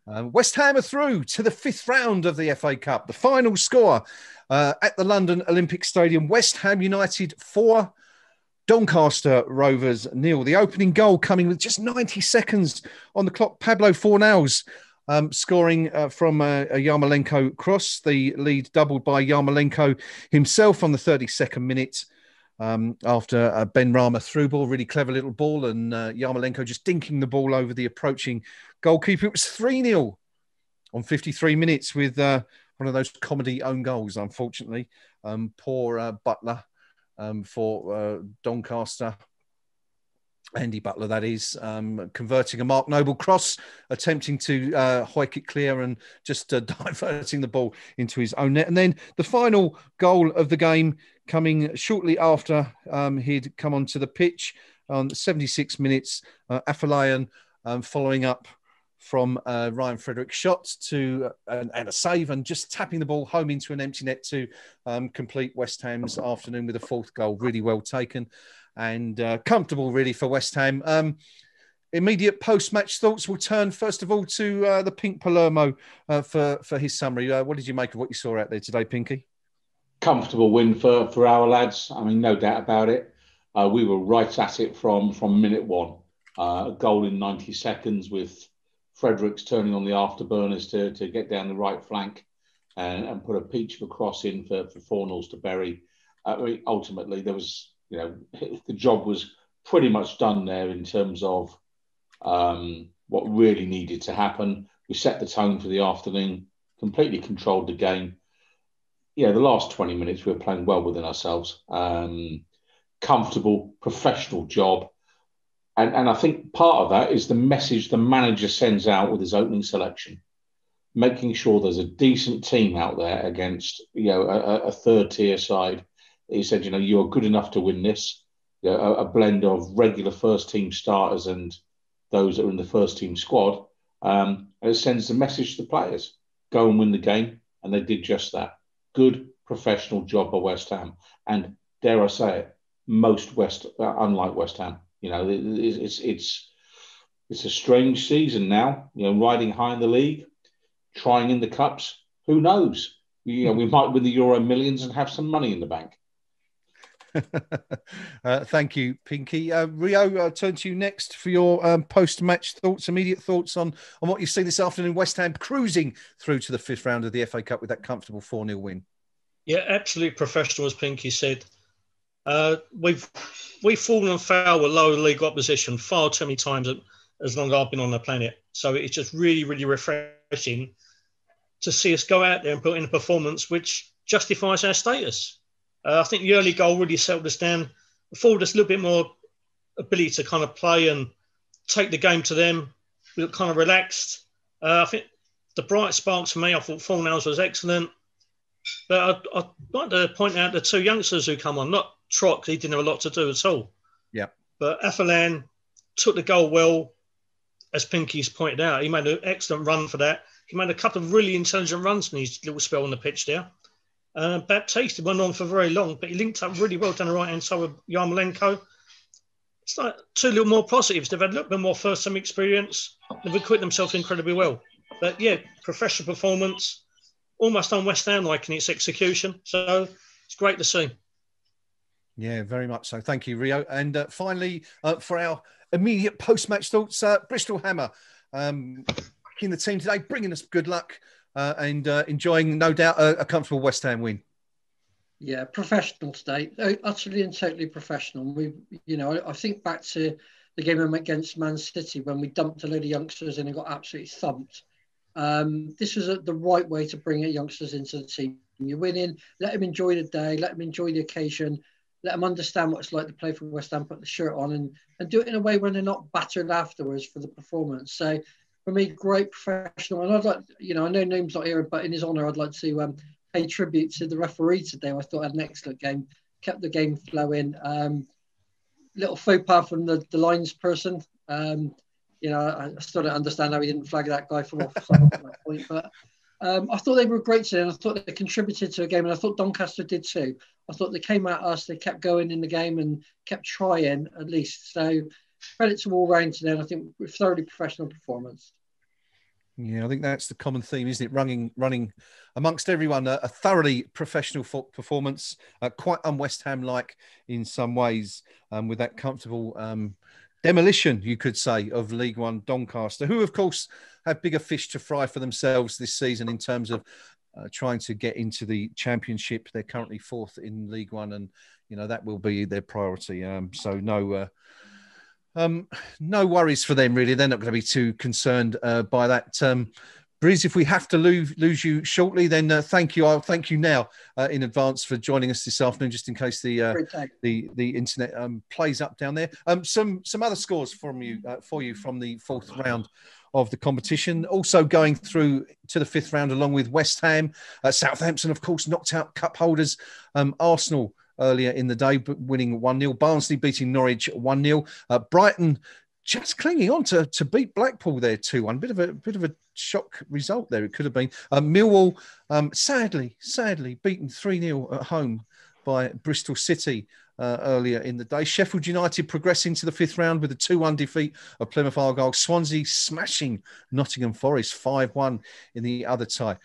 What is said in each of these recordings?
West Ham are through to the 5th round of the FA Cup. The final score at the London Olympic Stadium, West Ham United 4, Doncaster Rovers 0. The opening goal coming with just 90 seconds on the clock. Pablo Fornals scoring from a Yarmolenko cross. The lead doubled by Yarmolenko himself on the 32nd minute. After a Ben Rama through ball, really clever little ball, and Yarmolenko just dinking the ball over the approaching goalkeeper. It was 3-0 on 53 minutes with one of those comedy own goals, unfortunately. Poor Butler for Doncaster. Andy Butler, that is, converting a Mark Noble cross, attempting to hoik it clear and just diverting the ball into his own net. And then the final goal of the game coming shortly after he'd come onto the pitch on 76 minutes. Afolayan following up from Ryan Frederick's shot to and a save and just tapping the ball home into an empty net to complete West Ham's afternoon with a 4th goal. Really well taken and comfortable, really, for West Ham. Immediate post-match thoughts. We'll turn, first of all, to the Pink Palermo for his summary. What did you make of what you saw out there today, Pinky? Comfortable win for our lads. I mean, no doubt about it. We were right at it from minute one. A goal in 90 seconds with Fredericks turning on the afterburners to get down the right flank and put a peach of a cross in for Fornals to bury. I mean, ultimately, there was, the job was pretty much done there in terms of what really needed to happen. We set the tone for the afternoon, completely controlled the game. The last 20 minutes we were playing well within ourselves. Comfortable, professional job. And I think part of that is the message the manager sends out with his opening selection, making sure there's a decent team out there against, a third tier side. He said, you're good enough to win this. A blend of regular first team starters and those that are in the first team squad. And it sends the message to the players, go and win the game. And they did just that. Good professional job by West Ham. And dare I say it, unlike West Ham. It's a strange season now, riding high in the league, trying in the cups. Who knows? We might win the Euro Millions and have some money in the bank. Thank you, Pinky. Rio, I'll turn to you next for your post-match thoughts, immediate thoughts on what you see this afternoon. West Ham cruising through to the 5th round of the FA Cup with that comfortable 4-0 win. Yeah, absolutely professional, as Pinky said. We've fallen and fell with lower league opposition far too many times as long as I've been on the planet. So it's just really, really refreshing to see us go out there and put in a performance which justifies our status. I think the early goal really settled us down, afforded us a little bit more ability to kind of play and take the game to them. We looked kind of relaxed. I think the bright sparks for me, I thought Fornals was excellent. But I'd like to point out the 2 youngsters who come on, not Trot, he didn't have a lot to do at all. Yeah. But Afolayan took the goal well, as Pinky's pointed out. He made an excellent run for that. He made a couple of really intelligent runs in his little spell on the pitch there. Baptiste went on for very long, but he linked up really well down the right-hand side with Yarmolenko. It's like 2 little more positives. They've had a little bit more first-time experience. They've equipped themselves incredibly well. But yeah, professional performance, almost on West Ham like in its execution. So it's great to see. Yeah, very much so. Thank you, Rio. And finally, for our immediate post-match thoughts, Bristol Hammer in the team today, bringing us good luck and enjoying, no doubt, a comfortable West Ham win. Yeah, professional today, utterly and totally professional. I think back to the game against Man City when we dumped a load of youngsters in and got absolutely thumped. This was the right way to bring youngsters into the team. You're winning, let them enjoy the day, let them enjoy the occasion, let them understand what it's like to play for West Ham, put the shirt on and do it in a way when they're not battered afterwards for the performance. So for me, great professional. And I'd like, I know Noom's not here, but in his honour, I'd like to pay tribute to the referee today. I thought had an excellent game, kept the game flowing. Little faux pas from the lines person. I still don't understand how he didn't flag that guy from offside at that point. But I thought they were great today, and I thought they contributed to the game, and I thought Doncaster did too. I thought they came at us, they kept going in the game and kept trying at least. So credit to all round today, and I think thoroughly professional performance. Yeah, I think that's the common theme, isn't it? Running amongst everyone, a thoroughly professional performance, quite un-West Ham-like in some ways, with that comfortable demolition, you could say, of League One Doncaster, who, of course, have bigger fish to fry for themselves this season in terms of trying to get into the Championship. They're currently fourth in League One, and that will be their priority. So no worries for them, really. They're not going to be too concerned by that. Briz, if we have to lose you shortly, then thank you. I'll thank you now in advance for joining us this afternoon, just in case the internet plays up down there. Some other scores for you from the fourth round of the competition. Also going through to the fifth round along with West Ham. Southampton, of course, knocked out cup holders Arsenal earlier in the day, but winning 1-0. Barnsley beating Norwich 1-0. Brighton just clinging on to beat Blackpool there 2-1. Bit of a shock result there. It could have been. Millwall sadly beaten 3-0 at home by Bristol City earlier in the day. Sheffield United progressing to the fifth round with a 2-1 defeat of Plymouth Argyle. Swansea smashing Nottingham Forest 5-1 in the other tie.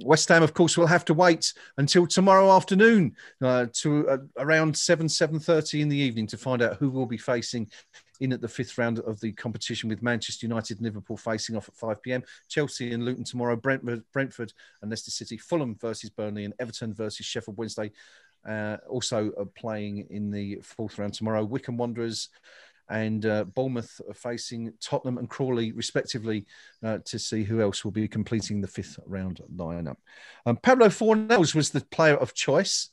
West Ham, of course, will have to wait until tomorrow afternoon to around 7:30 in the evening to find out who will be facing in at the fifth round of the competition, with Manchester United and Liverpool facing off at 5 p.m. Chelsea and Luton tomorrow, Brentford and Leicester City, Fulham versus Burnley, and Everton versus Sheffield Wednesday. Also playing in the fourth round tomorrow. Wycombe Wanderers and Bournemouth are facing Tottenham and Crawley, respectively, to see who else will be completing the fifth round lineup. Pablo Fornells was the player of choice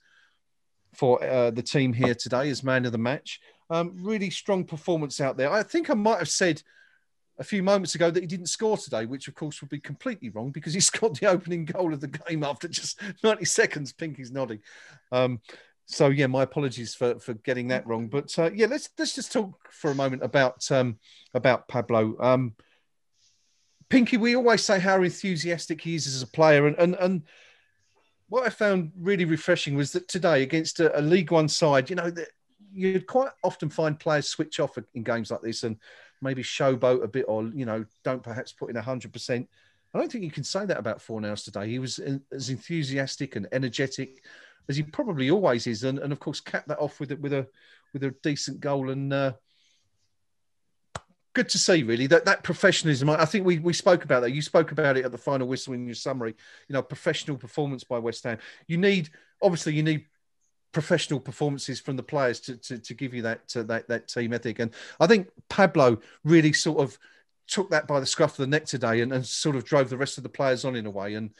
for the team here today as man of the match. Really strong performance out there. I think I might have said a few moments ago that he didn't score today, which of course would be completely wrong because he scored the opening goal of the game after just 90 seconds. Pinky's nodding. So yeah, my apologies for getting that wrong. But yeah, let's just talk for a moment about Pablo. Pinky, we always say how enthusiastic he is as a player, and what I found really refreshing was that today against a League One side, you'd quite often find players switch off in games like this and maybe showboat a bit, or don't perhaps put in 100%. I don't think you can say that about Fornells today. He was as enthusiastic and energetic as he probably always is, and of course capped that off with a decent goal. And good to see, really, that professionalism. I think we spoke about that. You spoke about it at the final whistle in your summary. Professional performance by West Ham. You need professional performances from the players to give you that team ethic. And I think Pablo really sort of took that by the scruff of the neck today and sort of drove the rest of the players on in a way. And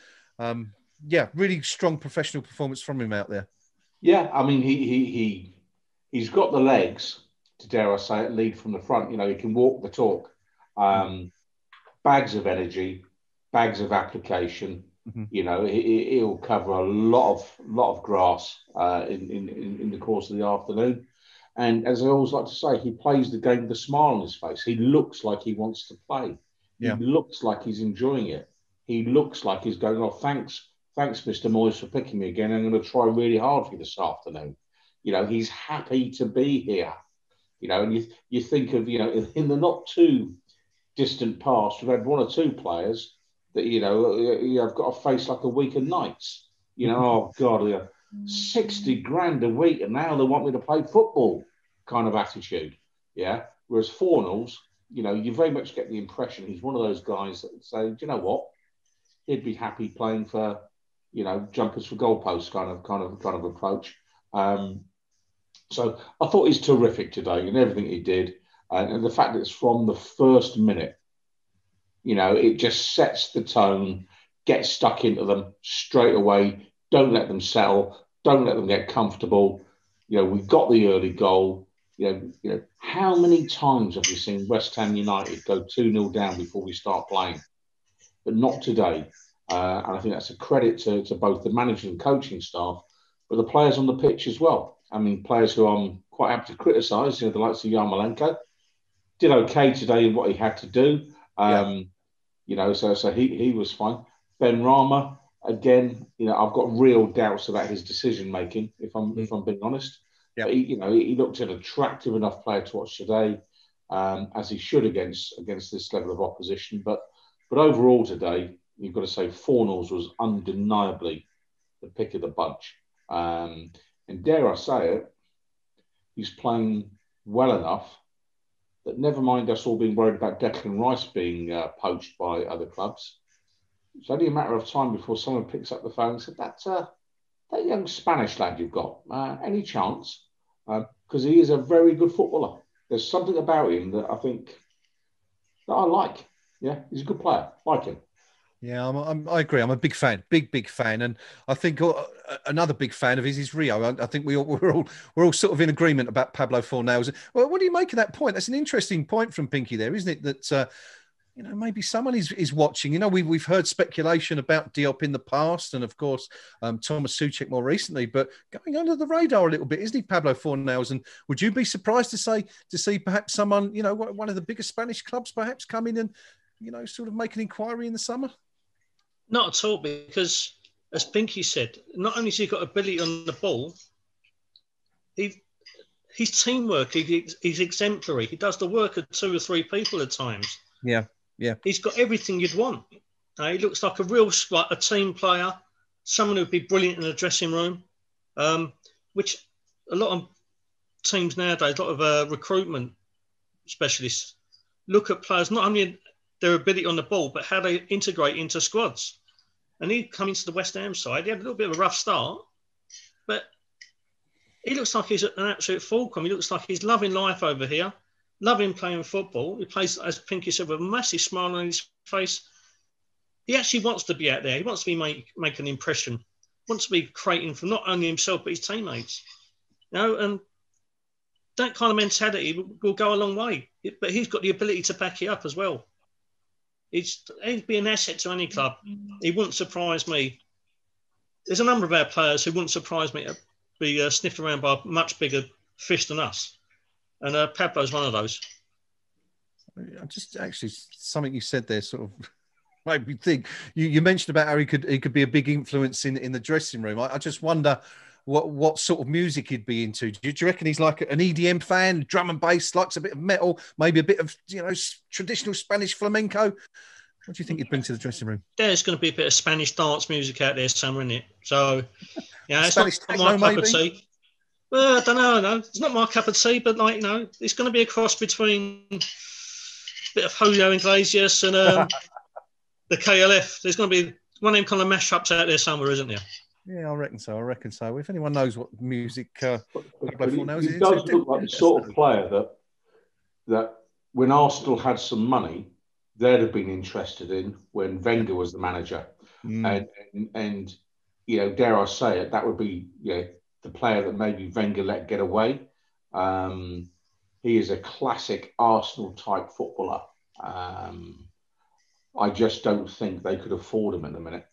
really strong professional performance from him out there. Yeah, I mean, he's got the legs to, dare I say it, lead from the front. He can walk the talk. Bags of energy, bags of application. Mm-hmm. He'll cover a lot of grass in the course of the afternoon. And as I always like to say, he plays the game with a smile on his face. He looks like he wants to play. Yeah. He looks like he's enjoying it. He looks like he's going, "Oh, thanks, Mr. Moyes, for picking me again. I'm going to try really hard for you this afternoon." He's happy to be here. And you think of, in the not too distant past, we've had one or two players that, I've got a face like a week of nights. Oh, God, 60 grand a week, and now they want me to play football kind of attitude. Yeah. Whereas Fornells, you very much get the impression he's one of those guys that say, "Do you know what? He'd be happy playing for, jumpers for goalposts kind of approach." So I thought he's terrific today in everything he did. And the fact that it's from the first minute, it just sets the tone, gets stuck into them straight away. Don't let them settle. Don't let them get comfortable. We got the early goal. How many times have we seen West Ham United go 2-0 down before we start playing? But not today. And I think that's a credit to both the manager and coaching staff, but the players on the pitch as well. I mean, players who I'm quite happy to criticise, the likes of Yarmolenko, did okay today in what he had to do. So he was fine. Ben Rama, again, I've got real doubts about his decision making, if I'm being honest. Yeah. But he looked an attractive enough player to watch today, as he should against this level of opposition. But But overall today, you've got to say 4-0 was undeniably the pick of the bunch. And dare I say it, he's playing well enough that never mind us all being worried about Declan Rice being poached by other clubs. It's only a matter of time before someone picks up the phone and said, that young Spanish lad you've got, any chance? Because he is a very good footballer. There's something about him that I think that I like. Yeah, he's a good player. Like him. Yeah, I agree. I'm a big fan, big fan, and I think another big fan of his is Rio. I think we're all sort of in agreement about Pablo Fornals. Well, what do you make of that point? That's an interesting point from Pinky there, isn't it? That maybe someone is watching. We've heard speculation about Diop in the past, and of course Thomas Souček more recently, but going under the radar a little bit, isn't he, Pablo Fornals? And would you be surprised to see perhaps someone, one of the bigger Spanish clubs, perhaps come in and sort of make an inquiry in the summer? Not at all, because as Pinky said, not only has he got ability on the ball, his teamwork, he's exemplary. He does the work of 2 or 3 people at times. Yeah. He's got everything you'd want. He looks like a team player, someone who'd be brilliant in the dressing room, which a lot of teams nowadays, a lot of recruitment specialists look at players, not only their ability on the ball, but how they integrate into squads. And he come into the West Ham side. He had a little bit of a rough start, but he looks like he's an absolute fulcrum. He looks like he's loving life over here, loving playing football. He plays, as Pinky said, with a massive smile on his face. He actually wants to be out there. He wants to be make an impression. Wants to be creating for not only himself but his teammates. And that kind of mentality will go a long way. But he's got the ability to back it up as well. He'd be an asset to any club. He wouldn't surprise me. There's a number of our players who wouldn't surprise me to be sniffed around by a much bigger fish than us. And Pablo's one of those. Just actually, something you said there sort of made me think. You mentioned about how he could be a big influence in the dressing room. I just wonder what sort of music he'd be into. Do you reckon he's like an EDM fan, drum and bass, likes a bit of metal, maybe a bit of traditional Spanish flamenco? What do you think he'd bring to the dressing room? There's going to be a bit of Spanish dance music out there somewhere, isn't it? So, it's Spanish not my cup of tea. Well, I don't know. No, it's not my cup of tea, but it's going to be a cross between a bit of Julio Iglesias and the KLF. There's going to be one of them kind of mashups out there somewhere, isn't there? Yeah, I reckon so. If anyone knows what music he does look like the sort of player that when Arsenal had some money, they'd have been interested in when Wenger was the manager. And dare I say it, that would be the player that maybe Wenger let get away. He is a classic Arsenal type footballer. I just don't think they could afford him at the minute.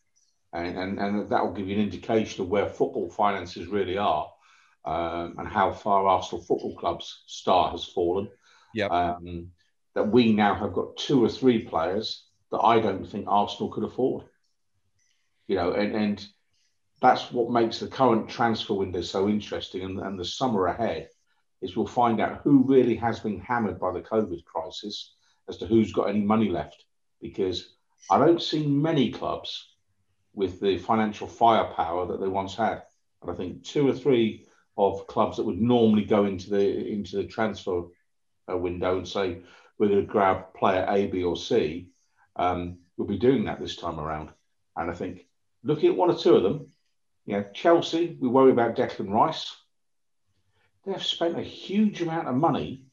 And that will give you an indication of where football finances really are, and how far Arsenal Football Club's star has fallen. Yeah. That we now have got 2 or 3 players that I don't think Arsenal could afford. And that's what makes the current transfer window so interesting. And the summer ahead is we'll find out who really has been hammered by the COVID crisis as to who's got any money left. Because I don't see many clubs with the financial firepower that they once had. And I think 2 or 3 of clubs that would normally go into the transfer window and say, we're going to grab player A, B or C, will be doing that this time around. And I think looking at 1 or 2 of them, Chelsea, we worry about Declan Rice. They've spent a huge amount of money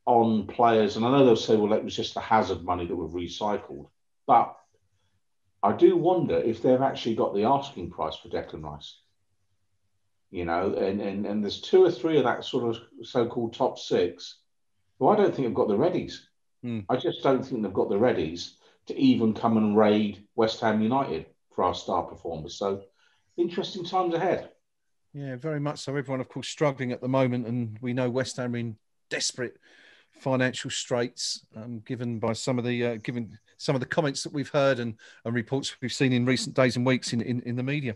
on players. And I know they'll say, well, it was just the hazard money that we've recycled. But I do wonder if they've actually got the asking price for Declan Rice. And there's 2 or 3 of that sort of so-called top 6 who I don't think have got the readies. I just don't think they've got the readies to even come and raid West Ham United for our star performers. So interesting times ahead. Yeah, very much so. Everyone, of course, struggling at the moment, and we know West Ham are in desperate financial straits, given some of the comments that we've heard and reports we've seen in recent days and weeks in the media.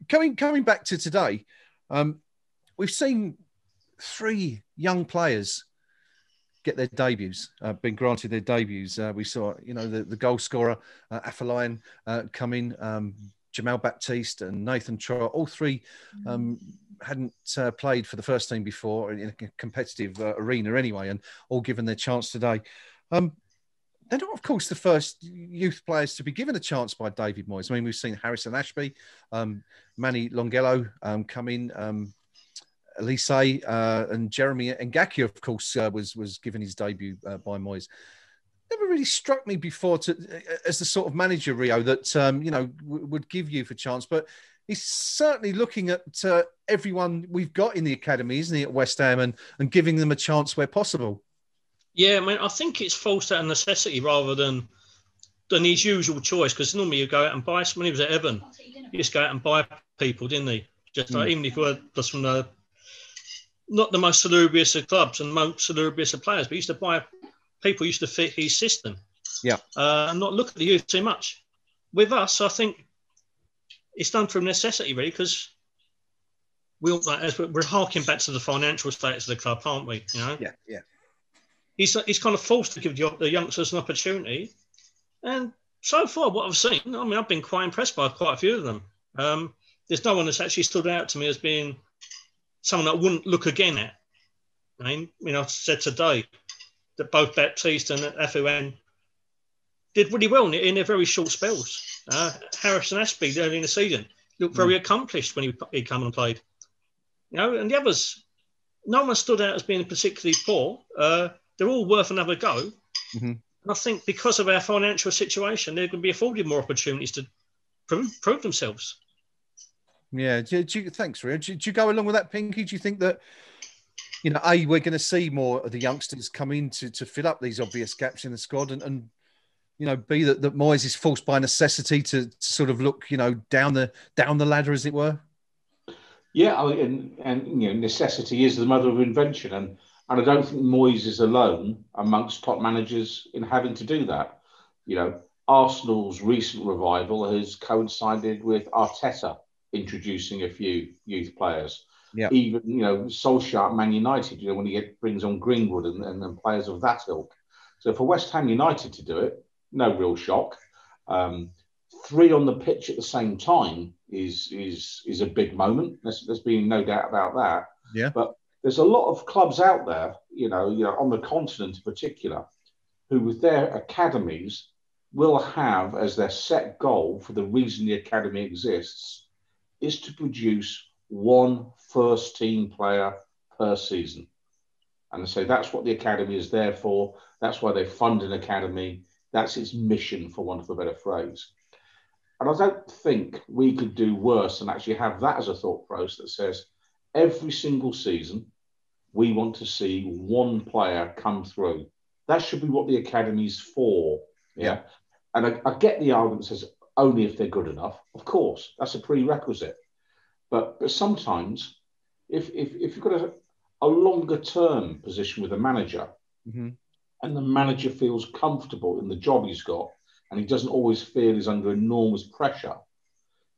Coming back to today, we've seen 3 young players get their debuts, been granted their debuts. We saw, the goal scorer, Afolayan, come in, Jamal Baptiste and Nathan Trott, all three hadn't played for the first team before in a competitive arena anyway, and all given their chance today. They're not, of course, the first youth players to be given a chance by David Moyes. I mean, we've seen Harrison Ashby, Manny Longello come in, Elise and Jeremy Ngaki, of course, was given his debut by Moyes. Never really struck me before as the sort of manager, Rio, that, would give youth a chance. But he's certainly looking at everyone we've got in the academy, isn't he, at West Ham, and giving them a chance where possible. Yeah, I mean, I think it's forced out of necessity rather than his usual choice, because normally you go out and buy. When he was at Everton, he used to go out and buy people, didn't he? Just like, even if you were just from not the most salubrious of clubs and most salubrious of players, but he used to buy people used to fit his system. Yeah. And not look at the youth too much. With us, I think it's done through necessity, really, because we're harking back to the financial status of the club, aren't we? Yeah. He's kind of forced to give the youngsters an opportunity. And so far, what I've seen, I mean, I've been quite impressed by quite a few of them. There's no one that's actually stood out to me as being someone that I wouldn't look again at. I mean, I said today that both Baptiste and Afolayan did really well in their very short spells. Harrison Ashby early in the season looked very accomplished when he came and played. And the others, no one stood out as being particularly poor. They're all worth another go. Mm-hmm. And I think because of our financial situation, they're going to be afforded more opportunities to prove themselves. Yeah. Thanks, Rio. Do you go along with that, Pinky? Do you think that, we're going to see more of the youngsters come in to fill up these obvious gaps in the squad, and B, that Moyes is forced by necessity to sort of look, down the ladder, as it were? Yeah, and necessity is the mother of invention, and I don't think Moyes is alone amongst top managers in having to do that. Arsenal's recent revival has coincided with Arteta introducing a few youth players. Yeah. Even, Solskjaer at Man United, when he brings on Greenwood and players of that ilk. So for West Ham United to do it, no real shock. 3 on the pitch at the same time is a big moment. There's been no doubt about that. Yeah. But there's a lot of clubs out there, on the continent in particular, who with their academies will have as their set goal for the reason the academy exists is to produce one first team player per season. And they say that's what the academy is there for. That's why they fund an academy. That's its mission, for want of a better phrase. And I don't think we could do worse than actually have that as a thought process that says every single season, we want to see one player come through. That should be what the academy's for. Yeah. And I get the argument that says only if they're good enough. Of course, that's a prerequisite. But sometimes if you've got a longer term position with a manager, mm-hmm. and the manager feels comfortable in the job he's got, and he doesn't always feel he's under enormous pressure,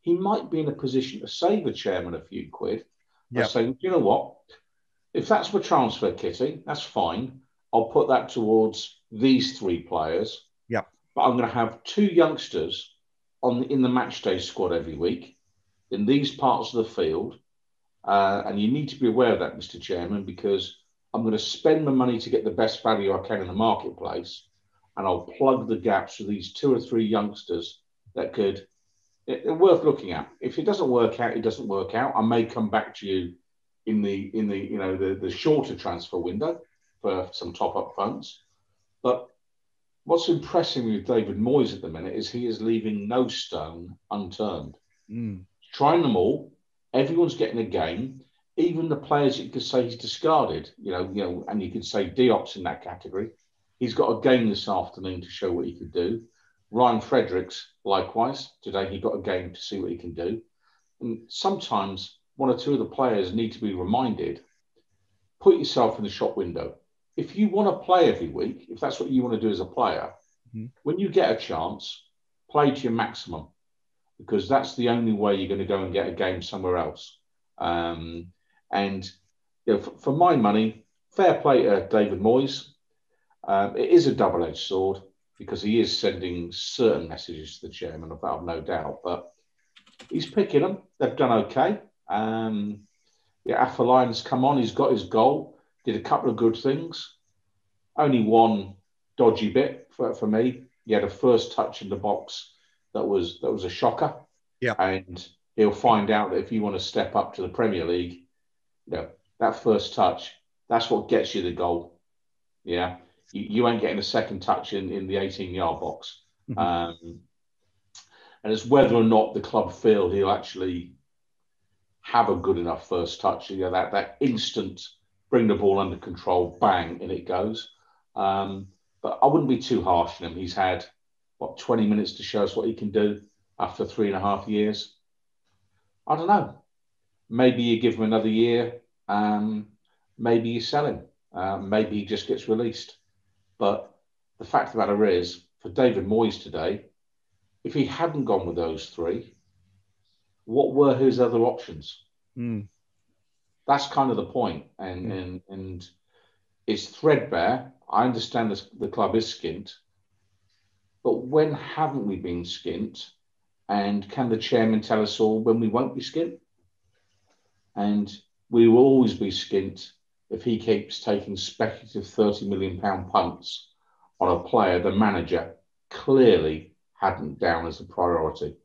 he might be in a position to save the chairman a few quid by saying, you know what, if that's my transfer kitty, that's fine. I'll put that towards these 3 players. Yeah. But I'm going to have 2 youngsters in the match day squad every week in these parts of the field. And you need to be aware of that, Mr. Chairman, because I'm going to spend my money to get the best value I can in the marketplace. And I'll plug the gaps with these 2 or 3 youngsters that they're worth looking at. If it doesn't work out, it doesn't work out. I may come back to you in the shorter transfer window for some top-up funds. But what's impressing me with David Moyes at the minute is he is leaving no stone unturned. Trying them all. Everyone's getting a game. Even the players you could say he's discarded, and you could say Diop's in that category. He's got a game this afternoon to show what he could do. Ryan Fredericks, likewise. Today he got a game to see what he can do. And sometimes 1 or 2 of the players need to be reminded, put yourself in the shop window. If you want to play every week, if that's what you want to do as a player, when you get a chance, play to your maximum, because that's the only way you're going to go and get a game somewhere else. And for my money, fair play to David Moyes. It is a double-edged sword because he is sending certain messages to the chairman, of that I've no doubt, but he's picking them. They've done okay. Afolayan's come on. He's got his goal. Did a couple of good things. Only one dodgy bit for me. He had a first touch in the box that was a shocker. Yeah. And he'll find out that if you want to step up to the Premier League, that first touch, that's what gets you the goal. Yeah. You ain't getting a second touch in the 18-yard box. Mm-hmm. And it's whether or not the club feel he'll actually have a good enough first touch. That instant, bring the ball under control, bang, and it goes. But I wouldn't be too harsh on him. He's had, 20 minutes to show us what he can do after 3.5 years. I don't know. Maybe you give him another year. Maybe you sell him. Maybe he just gets released. But the fact of the matter is, for David Moyes today, if he hadn't gone with those three, what were his other options? That's kind of the point. And it's threadbare. I understand the club is skint. But when haven't we been skint? And can the chairman tell us all when we won't be skint? And we will always be skint if he keeps taking speculative £30 million punts on a player the manager clearly hadn't down as a priority.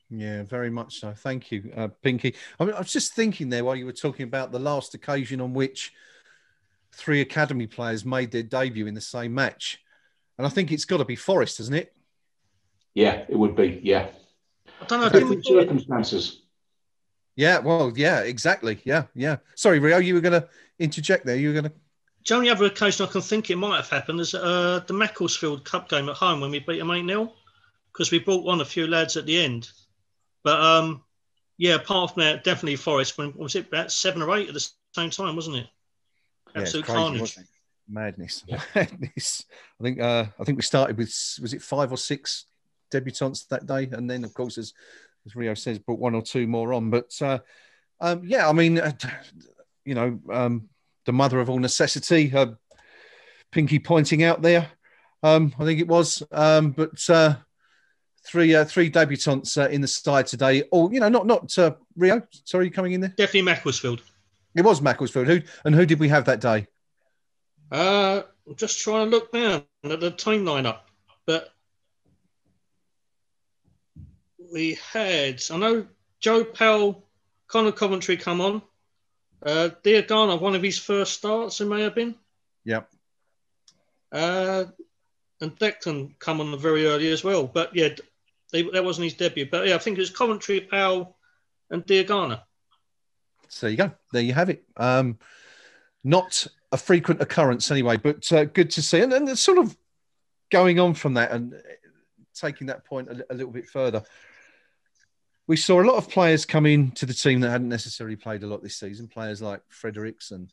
Yeah, very much so. Thank you, Pinky. I was just thinking there while you were talking about the last occasion on which 3 academy players made their debut in the same match. And I think it's got to be Forest, hasn't it? Yeah, it would be, yeah. I don't know. Different circumstances. Yeah, well, yeah, exactly. Yeah. Sorry, Rio, you were going to interject there. You were going to... The only other occasion I can think it might have happened is the Macclesfield Cup game at home when we beat them 8-0, because we brought on a few lads at the end. But, apart from that, definitely Forest. When was it, about 7 or 8 at the same time, wasn't it? Absolute crazy, carnage. wasn't it? Madness. I think we started with, was it 5 or 6 debutants that day? And then, of course, as Rio says, brought 1 or 2 more on. But, I mean, the mother of all necessity, Pinky pointing out there, I think it was. But 3 debutants in the side today. Or, not Rio. Sorry, coming in there? Definitely Macclesfield. It was Macclesfield. Who did we have that day? I'm just trying to look down at the team lineup. But we had, I know Joe Powell, Connor Coventry come on. Diagana, one of his first starts, it may have been. Yep. And Declan come on very early as well. But yeah, that wasn't his debut. But yeah, I think it was Coventry, Powell, and Diagana. So there you go. There you have it. Not a frequent occurrence anyway, but good to see. And sort of going on from that and taking that point a little bit further, we saw a lot of players come into the team that hadn't necessarily played a lot this season. Players like Fredericks and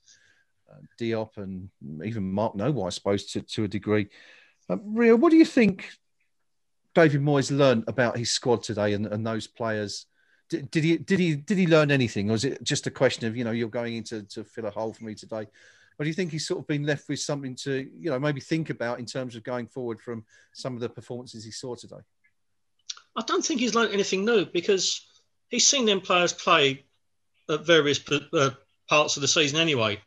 Diop and even Mark Noble, I suppose, to a degree. Rio, what do you think David Moyes learned about his squad today and those players? Did he learn anything, or is it just a question of you're going in to fill a hole for me today? Or do you think he's sort of been left with something to maybe think about in terms of going forward from some of the performances he saw today? I don't think he's learned anything new because he's seen them players play at various parts of the season anyway.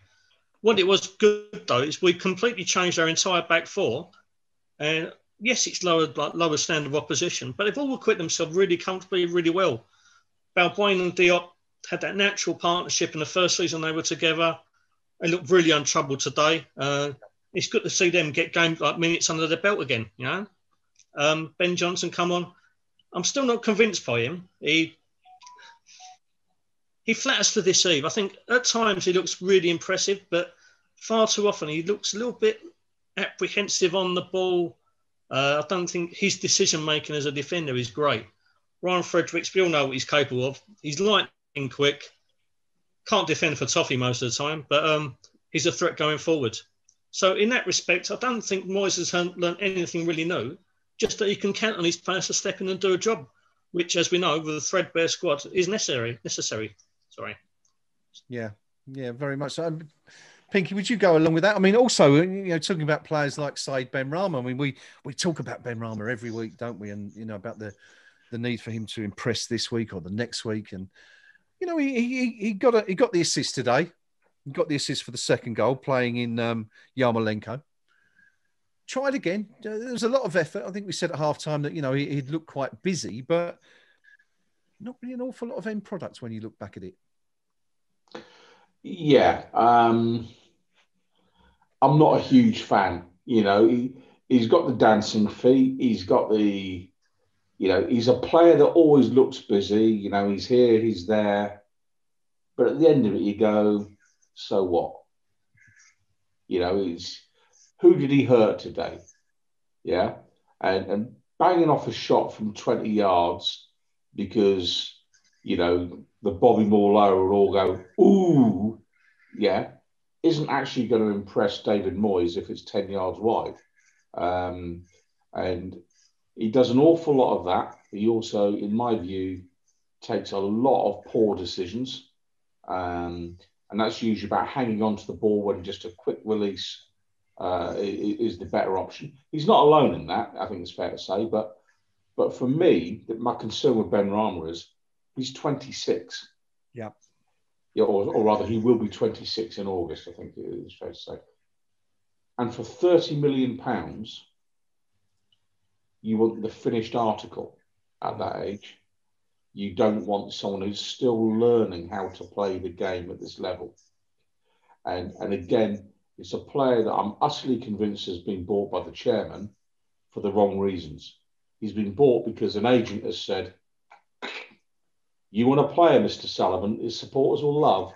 What it was good though is we completely changed our entire back four, and yes, it's lower standard of opposition, but they've all equipped themselves really comfortably, really well. Balbuena and Diop had that natural partnership in the first season they were together. They looked really untroubled today. It's good to see them get minutes under their belt again. Ben Johnson come on. I'm still not convinced by him. He flatters to deceive. I think at times he looks really impressive, but far too often he looks a little bit apprehensive on the ball. I don't think his decision making as a defender is great. Ryan Fredericks, we all know what he's capable of. He's lightning quick. Can't defend for toffee most of the time, but he's a threat going forward. So in that respect, I don't think Moyes has learned anything really new, just that he can count on his players to step in and do a job, which, as we know, with a threadbare squad, is necessary. Sorry. Yeah, very much so. Pinky, would you go along with that? I mean, also, talking about players like Said Benrahma. I mean, we talk about Benrahma every week, don't we? And about the need for him to impress this week or the next week. And he got the assist today. He got the assist for the second goal, playing in Yarmolenko. Tried again. There was a lot of effort. I think we said at halftime that he'd looked quite busy, but not really an awful lot of end products when you look back at it. Yeah, I'm not a huge fan. He's got the dancing feet. He's got the, he's a player that always looks busy. He's here, he's there. But at the end of it, you go, so what? Who did he hurt today? Yeah. And banging off a shot from 20 yards because, the Bobby Moore lower will all go, ooh, yeah, isn't actually going to impress David Moyes if it's 10 yards wide. And he does an awful lot of that. He also, in my view, takes a lot of poor decisions. And that's usually about hanging on to the ball when just a quick release is the better option. He's not alone in that, I think it's fair to say. But for me, my concern with Benrahma is he's 26. Yeah. Yeah, or rather, he will be 26 in August, I think it is fair to say. And for £30 million, you want the finished article at that age. You don't want someone who's still learning how to play the game at this level. And again, it's a player that I'm utterly convinced has been bought by the chairman for the wrong reasons. He's been bought because an agent has said, you want a player, Mr. Sullivan, his supporters will love.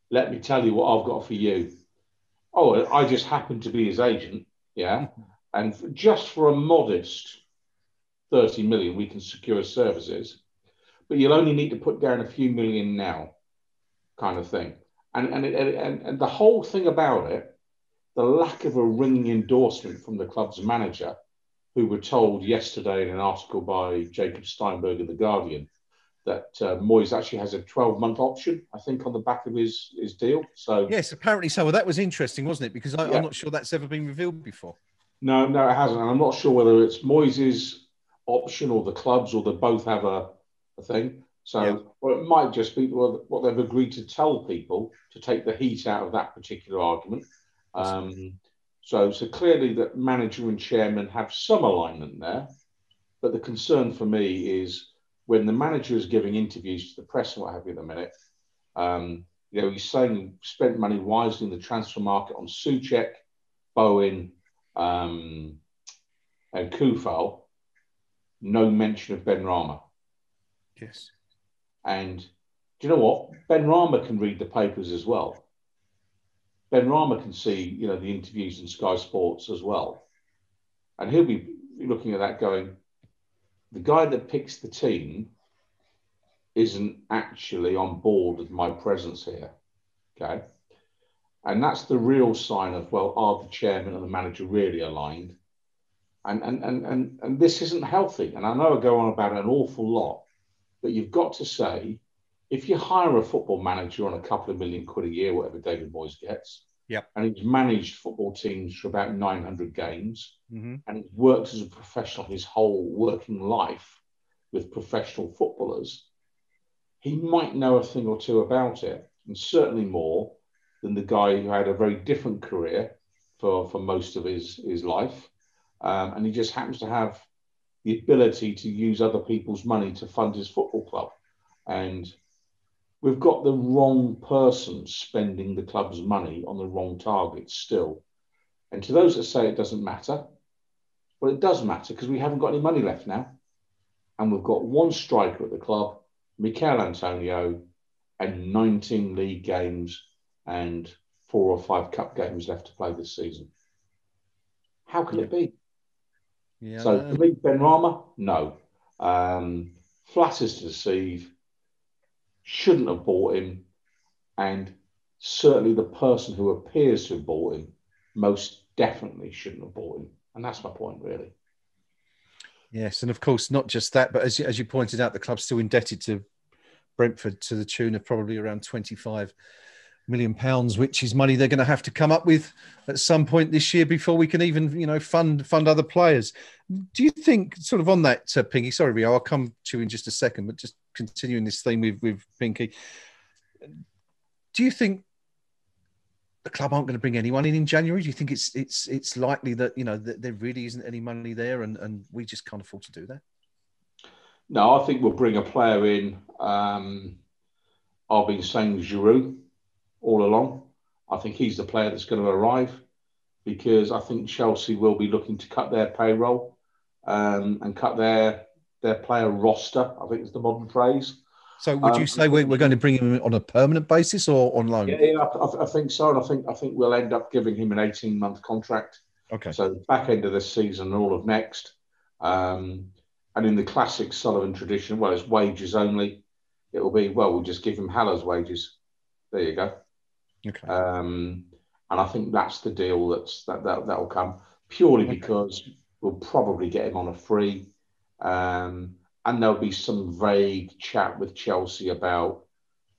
Let me tell you what I've got for you. Oh, I just happen to be his agent, yeah? And just for a modest 30 million, we can secure services, but you'll only need to put down a few million now, kind of thing. And the whole thing about it, the lack of a ringing endorsement from the club's manager, who were told yesterday in an article by Jacob Steinberg in The Guardian that Moyes actually has a 12-month option, I think, on the back of his deal. So yes, apparently so. Well, that was interesting, wasn't it? Because I'm not sure that's ever been revealed before. No, it hasn't. And I'm not sure whether it's Moyes' option or the clubs, or they both have a thing. So or it might just be what they've agreed to tell people to take the heat out of that particular argument. So clearly that manager and chairman have some alignment there. But the concern for me is when the manager is giving interviews to the press and what have you at the minute, he's saying spent money wisely in the transfer market on Souček, Bowen, and Kufal. No mention of Benrahma. Yes. And do you know what? Benrahma can read the papers as well. Benrahma can see, the interviews in Sky Sports as well. And he'll be looking at that going, the guy that picks the team isn't actually on board with my presence here. Okay. And that's the real sign of, well, are the chairman and the manager really aligned? And this isn't healthy. And I know I go on about it an awful lot, but you've got to say, if you hire a football manager on a couple of £1 million a year, whatever David Moyes gets, and he's managed football teams for about 900 games, and he's worked as a professional his whole working life with professional footballers, he might know a thing or two about it, and certainly more than the guy who had a very different career for most of his life. And he just happens to have the ability to use other people's money to fund his football club. And we've got the wrong person spending the club's money on the wrong targets still. And to those that say it doesn't matter, well, it does matter because we haven't got any money left now. And we've got one striker at the club, Mikel Antonio, and 19 league games and 4 or 5 cup games left to play this season. How can it be? Yeah. So for me, Benrahma, no. Flatters to deceive, shouldn't have bought him, and certainly the person who appears to have bought him most definitely shouldn't have bought him. And that's my point, really. Yes, and of course, not just that, but as you pointed out, the club's still indebted to Brentford to the tune of probably around £25 million, which is money they're going to have to come up with at some point this year before we can even, fund other players. Do you think, sort of on that, Pinky? Sorry, Rio, I'll come to you in just a second, but just continuing this theme with Pinky. Do you think the club aren't going to bring anyone in January? Do you think it's likely that that there really isn't any money there, and we just can't afford to do that? No, I think we'll bring a player in. I've been saying Giroud all along. I think he's the player that's going to arrive, because I think Chelsea will be looking to cut their payroll and cut their player roster, I think is the modern phrase. So would you say we're going to bring him in on a permanent basis or on loan? Yeah, I think so. And I think we'll end up giving him an 18-month contract. Okay. So back end of this season and all of next. And in the classic Sullivan tradition, well, it's wages only. It'll be, well, we'll just give him Haller's wages. There you go. Okay. And I think that's the deal that'll come, purely because we'll probably get him on a free. And there'll be some vague chat with Chelsea about,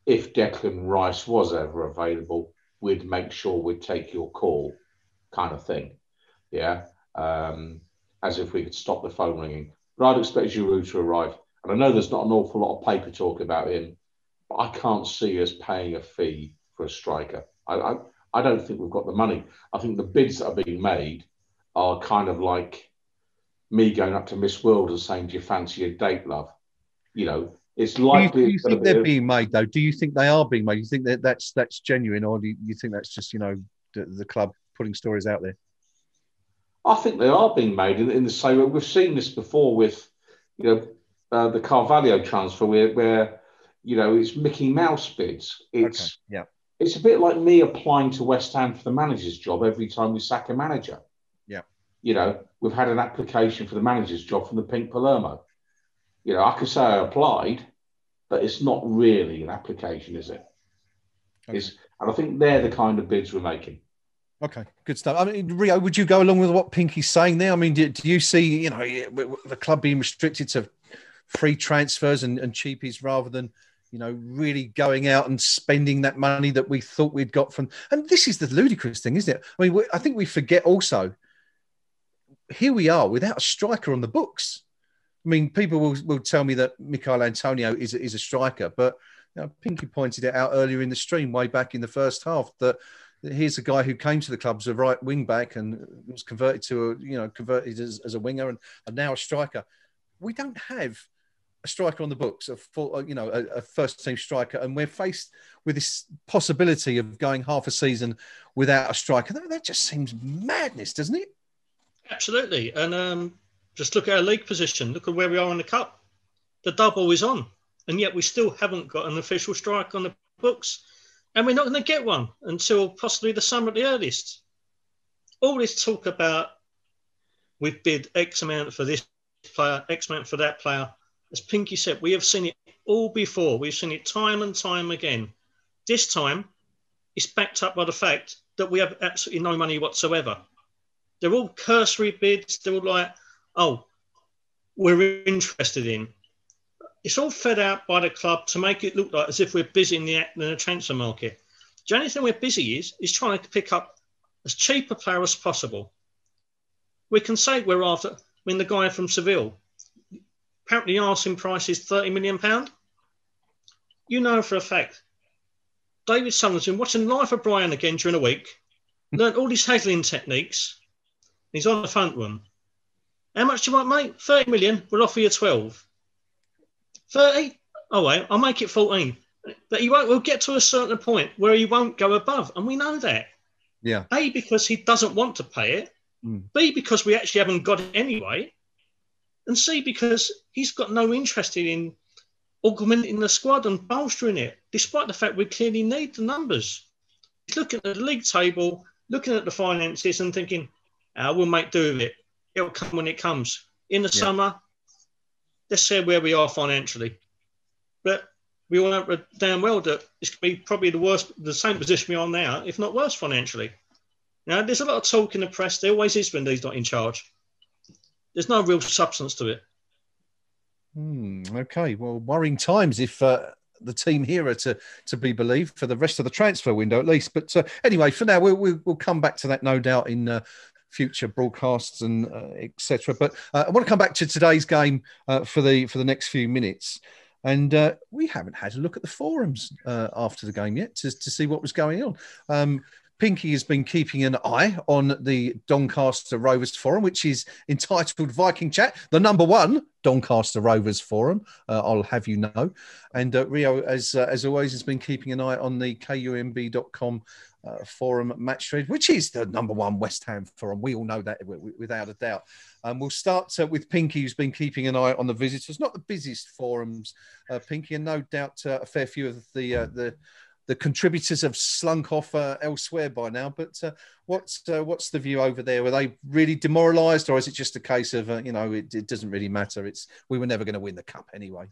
if Declan Rice was ever available, we'd make sure we'd take your call, kind of thing. Yeah. As if we could stop the phone ringing. But I'd expect Giroud to arrive. And I know there's not an awful lot of paper talk about him, but I can't see us paying a fee for a striker. I don't think we've got the money. I think the bids that are being made are kind of like me going up to Miss World and saying, do you fancy a date, love? It's likely. Do you think they're being made, though? Do you think they are being made? Do you think that that's genuine, or do you think that's just, the club putting stories out there? I think they are being made in the same way. We've seen this before with, the Carvalho transfer where it's Mickey Mouse bids. It's a bit like me applying to West Ham for the manager's job every time we sack a manager. Yeah. We've had an application for the manager's job from the Pink Palermo. I could say I applied, but it's not really an application, is it? Okay. And I think they're the kind of bids we're making. Okay, good stuff. I mean, Rio, would you go along with what Pinky's saying there? I mean, do you see, the club being restricted to free transfers and cheapies rather than, really going out and spending that money that we thought we'd got from? And this is the ludicrous thing, isn't it? I mean, I think we forget also, here we are without a striker on the books. I mean, people will tell me that Michail Antonio is a striker, but Pinky pointed it out earlier in the stream, way back in the first half, that here's a guy who came to the club as a right wing back and was converted as a winger and now a striker. We don't have a striker on the books, a first team striker, and we're faced with this possibility of going half a season without a striker. That just seems madness, doesn't it? Absolutely. And just look at our league position. Look at where we are in the cup. The double is on, and yet we still haven't got an official striker on the books. And we're not going to get one until possibly the summer at the earliest. All this talk about we've bid X amount for this player, X amount for that player. As Pinky said, we have seen it all before. We've seen it time and time again. This time, it's backed up by the fact that we have absolutely no money whatsoever. They're all cursory bids. They're all like, oh, we're interested in. It's all fed out by the club to make it look like as if we're busy in the transfer market. The only thing we're busy is trying to pick up as cheap a player as possible. We can say we're after, the guy from Seville, apparently the asking price is £30 million. You know for a fact, David Sutherland's been watching Life of Brian again during the week, learned all these haggling techniques. He's on the phone to him. How much do you want, mate? 30 million, we'll offer you 12. 30? Oh, wait, I'll make it 14. But we'll get to a certain point where he won't go above. And we know that. Yeah. A, because he doesn't want to pay it. B, because we actually haven't got it anyway. And C, because he's got no interest in augmenting the squad and bolstering it, despite the fact we clearly need the numbers. He's looking at the league table, looking at the finances and thinking, we'll make do with it. It'll come when it comes. In the summer, let's see where we are financially. But we all know damn well that it's going to be probably the same position we are now, if not worse financially. Now, there's a lot of talk in the press. There always is when he's not in charge. There's no real substance to it. Okay, well, worrying times if the team hero to be believed for the rest of the transfer window at least. But anyway, for now, we'll come back to that, no doubt, in future broadcasts and etc. But I want to come back to today's game for the next few minutes. And we haven't had a look at the forums after the game yet to see what was going on. Pinky has been keeping an eye on the Doncaster Rovers forum, which is entitled Viking Chat, the #1 Doncaster Rovers forum, I'll have you know. And Rio, as always, has been keeping an eye on the KUMB.com forum match thread, which is the #1 West Ham forum. We all know that without a doubt. We'll start with Pinky, who's been keeping an eye on the visitors. Not the busiest forums, Pinky, and no doubt a fair few of the contributors have slunk off elsewhere by now. But what's the view over there? Were they really demoralised, or is it just a case of it doesn't really matter? We were never going to win the cup anyway.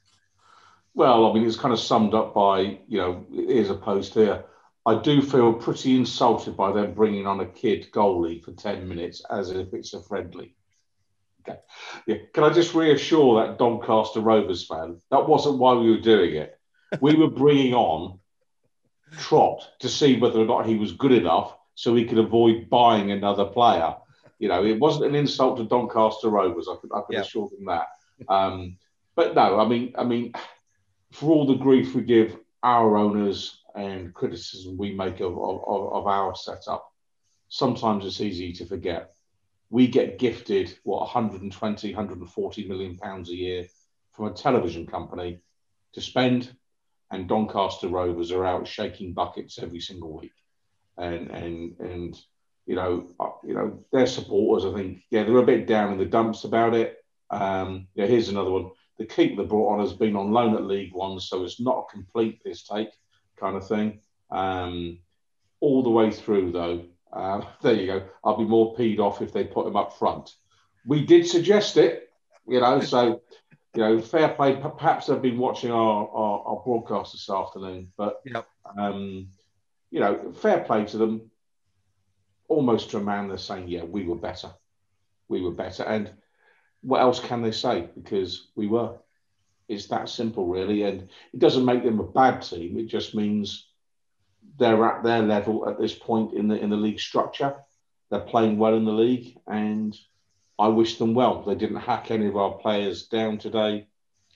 Well, I mean, it's kind of summed up by here's a post here. I do feel pretty insulted by them bringing on a kid goalie for 10 minutes as if it's a friendly. Okay. Yeah. Can I just reassure that Doncaster Rovers fan, that wasn't why we were doing it. We were bringing on Trott to see whether or not he was good enough so he could avoid buying another player. It wasn't an insult to Doncaster Rovers. I could assure them that. But no, I mean, for all the grief we give our owners and criticism we make of our setup, sometimes it's easy to forget. We get gifted, 120, 140 million pounds a year from a television company to spend, and Doncaster Rovers are out shaking buckets every single week. And their supporters, I think, they're a bit down in the dumps about it. Here's another one. The keeper they brought on has been on loan at League One, so it's not a complete piss take kind of thing. All the way through, though, there you go. I'll be more peed off if they put him up front. We did suggest it, so, fair play. Perhaps they've been watching our broadcast this afternoon, but, fair play to them. Almost to a man, they're saying, yeah, we were better. We were better. And what else can they say? Because we were. It's that simple, really. And it doesn't make them a bad team. It just means they're at their level at this point in the league structure. They're playing well in the league, and I wish them well. They didn't hack any of our players down today.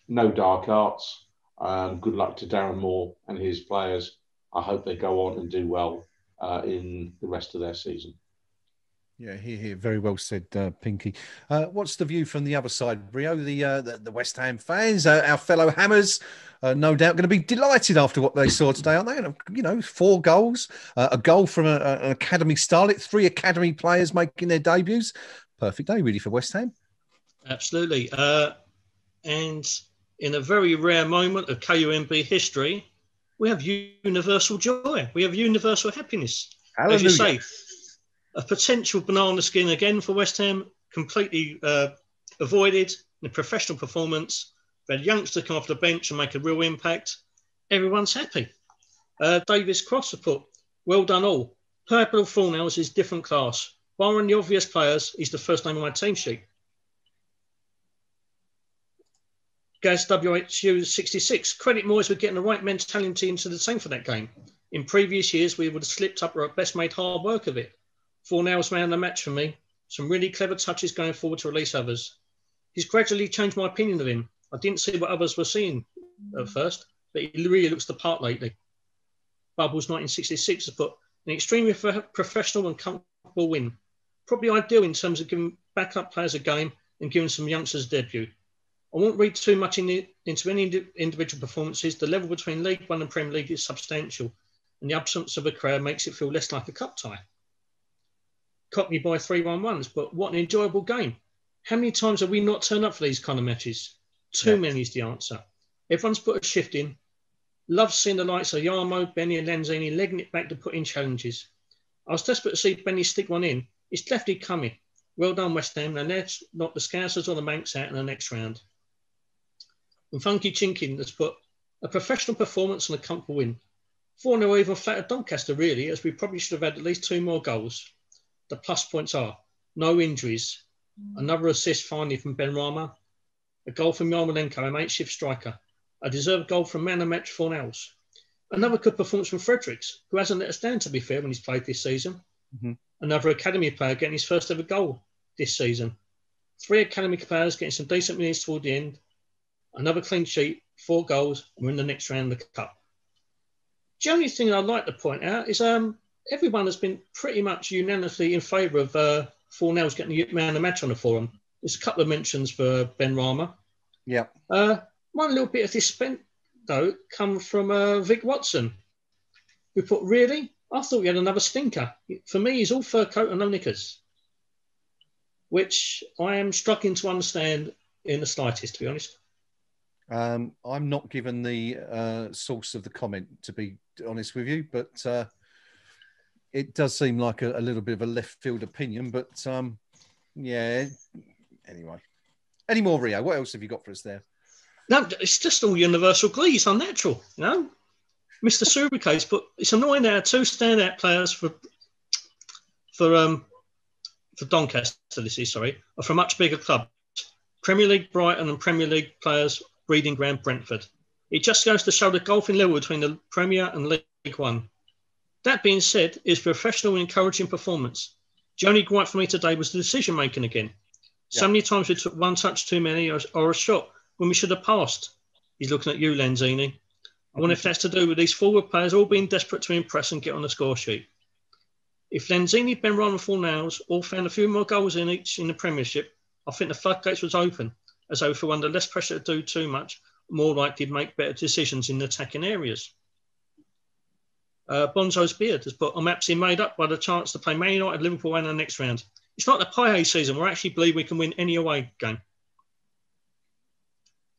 No dark arts. Good luck to Darren Moore and his players. I hope they go on and do well in the rest of their season. Yeah, here. Very well said, Pinky. What's the view from the other side, Rio? The West Ham fans, our fellow Hammers, no doubt going to be delighted after what they saw today, aren't they? 4 goals, a goal from an academy starlet, 3 academy players making their debuts. Perfect day, really, for West Ham. Absolutely. And in a very rare moment of KUMB history, we have universal joy. We have universal happiness. Hallelujah. As you say, a potential banana skin again for West Ham, completely avoided in a professional performance. We had youngsters come off the bench and make a real impact. Everyone's happy. Davis Cross has put, well done all. Purple Thornhouse is different class. Barring the obvious players, he's the first name on my team sheet. Gaz WHU 66. Credit Moyes for getting the right mentality into the team for that game. In previous years, we would have slipped up or at best made hard work of it. Fornell's man of the match for me. Some really clever touches going forward to release others. He's gradually changed my opinion of him. I didn't see what others were seeing at first, but he really looks the part lately. Bubbles 1966 has put an extremely professional and comfortable win. Probably ideal in terms of giving backup players a game and giving some youngsters a debut. I won't read too much into any individual performances. The level between League One and Premier League is substantial, and the absence of a crowd makes it feel less like a cup tie. Cockney by 3-1-1s, but what an enjoyable game. How many times have we not turned up for these kind of matches? Too many is the answer. Everyone's put a shift in. Love seeing the likes of Yarmo, Benny and Lanzini legging it back to put in challenges. I was desperate to see Benny stick one in. It's definitely coming. Well done, West Ham, and let's knock the Scousers or the Manx out in the next round. And Funky Chinkin has put a professional performance and a comfortable win. 4-0 even flattered Doncaster, really, as we probably should have had at least 2 more goals. The plus points are no injuries, another assist finally from Ben Rama, a goal from Yarmolenko, a makeshift striker, A deserved goal from man of match Fornells. Another good performance from Fredericks, who hasn't let us down, to be fair, when he's played this season. Mm-hmm. Another academy player getting his first ever goal this season. 3 academy players getting some decent minutes toward the end. Another clean sheet, 4 goals, and we're in the next round of the cup. The only thing I'd like to point out is everyone has been pretty much unanimously in favour of Fornells getting the man of the match on the forum. There's a couple of mentions for Ben Rama. Yeah. One little bit of dispense, though, comes from Vic Watson, who put, really? I thought we had another stinker. For me, he's all fur coat and no knickers, which I am struggling to understand in the slightest, to be honest. I'm not given the source of the comment, to be honest with you, but it does seem like a little bit of a left field opinion. But yeah, anyway. Any more, Rio? What else have you got for us there? No, it's just all universal glee. It's unnatural, you know. Mr. Subricates, but it's annoying that our 2 standout players for Doncaster, are from much bigger clubs. Premier League Brighton and Premier League players breeding ground Brentford. It just goes to show the gulfing level between the Premier and League One. That being said, it's professional and encouraging performance. The only gripe for me today was the decision making again. So many times we took 1 touch too many or a shot when we should have passed. He's looking at you, Lanzini. I wonder if that's to do with these forward players all being desperate to impress and get on the score sheet. If Lanzini, Benron and Fornells all found a few more goals in each in the Premiership, I think the floodgates was open, as though if we're under less pressure to do too much, more likely to make better decisions in the attacking areas. Bonzo's beard has put, I'm absolutely made up by the chance to play Man United, Liverpool in the next round. It's not the Pie season. We actually believe we can win any away game.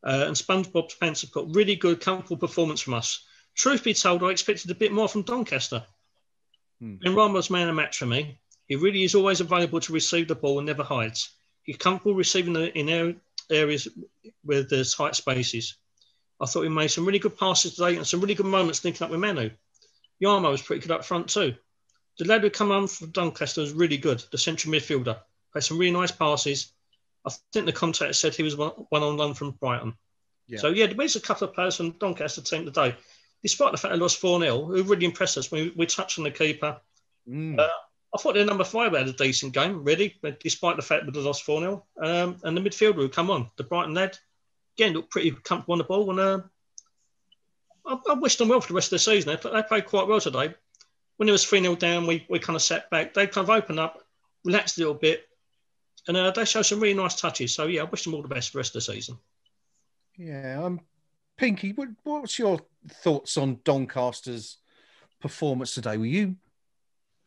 And SpongeBob's Pants have put really good, comfortable performance from us. Truth be told, I expected a bit more from Doncaster. Ben Rama's man of match for me. He really is always available to receive the ball and never hides. He's comfortable receiving in areas where there's tight spaces. I thought he made some really good passes today and some really good moments linking up with Manu. Yarmo was pretty good up front too. The lad who come on from Doncaster was really good, the central midfielder. Played some really nice passes. I think the commentator said he was one-on-one from Brighton. Yeah. So, yeah, there's a couple of players from Doncaster team today. Despite the fact they lost 4-0, who really impressed us when we touched on the keeper. I thought their number 5 had a decent game, really, despite the fact that they lost 4-0. And the midfielder who come on, the Brighton lad, again, looked pretty comfortable on the ball. And I wish them well for the rest of the season. They played quite well today. When it was 3-0 down, we kind of sat back. They kind of opened up, relaxed a little bit, and they showed some really nice touches. So, yeah, I wish them all the best for the rest of the season. Yeah, Pinky, what's your thoughts on Doncaster's performance today? Were you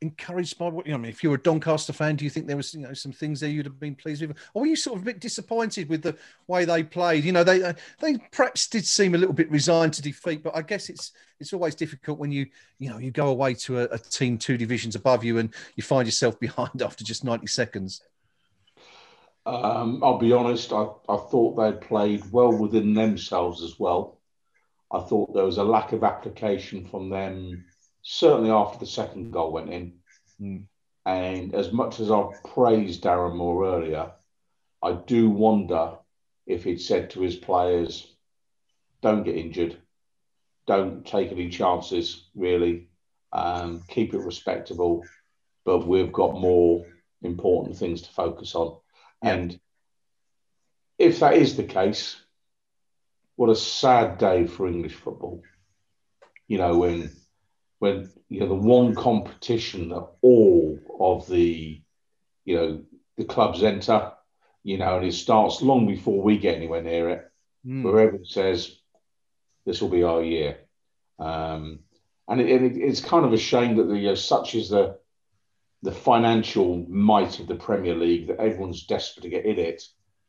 encouraged by what, I mean, if you're a Doncaster fan, do you think there was, some things there you'd have been pleased with? Or were you sort of a bit disappointed with the way they played? They perhaps did seem a little bit resigned to defeat, but I guess it's always difficult when you go away to a team 2 divisions above you and you find yourself behind after just 90 seconds. I'll be honest, I thought they'd played well within themselves as well. I thought there was a lack of application from them, certainly after the second goal went in. And as much as I've praised Darren Moore earlier, I do wonder if he'd said to his players, don't get injured, don't take any chances, really, keep it respectable, but we've got more important things to focus on. Yeah. And if that is the case, what a sad day for English football. When the one competition that all of the clubs enter, and it starts long before we get anywhere near it, where everyone says, this will be our year. And it's kind of a shame that such is the financial might of the Premier League that everyone's desperate to get in it,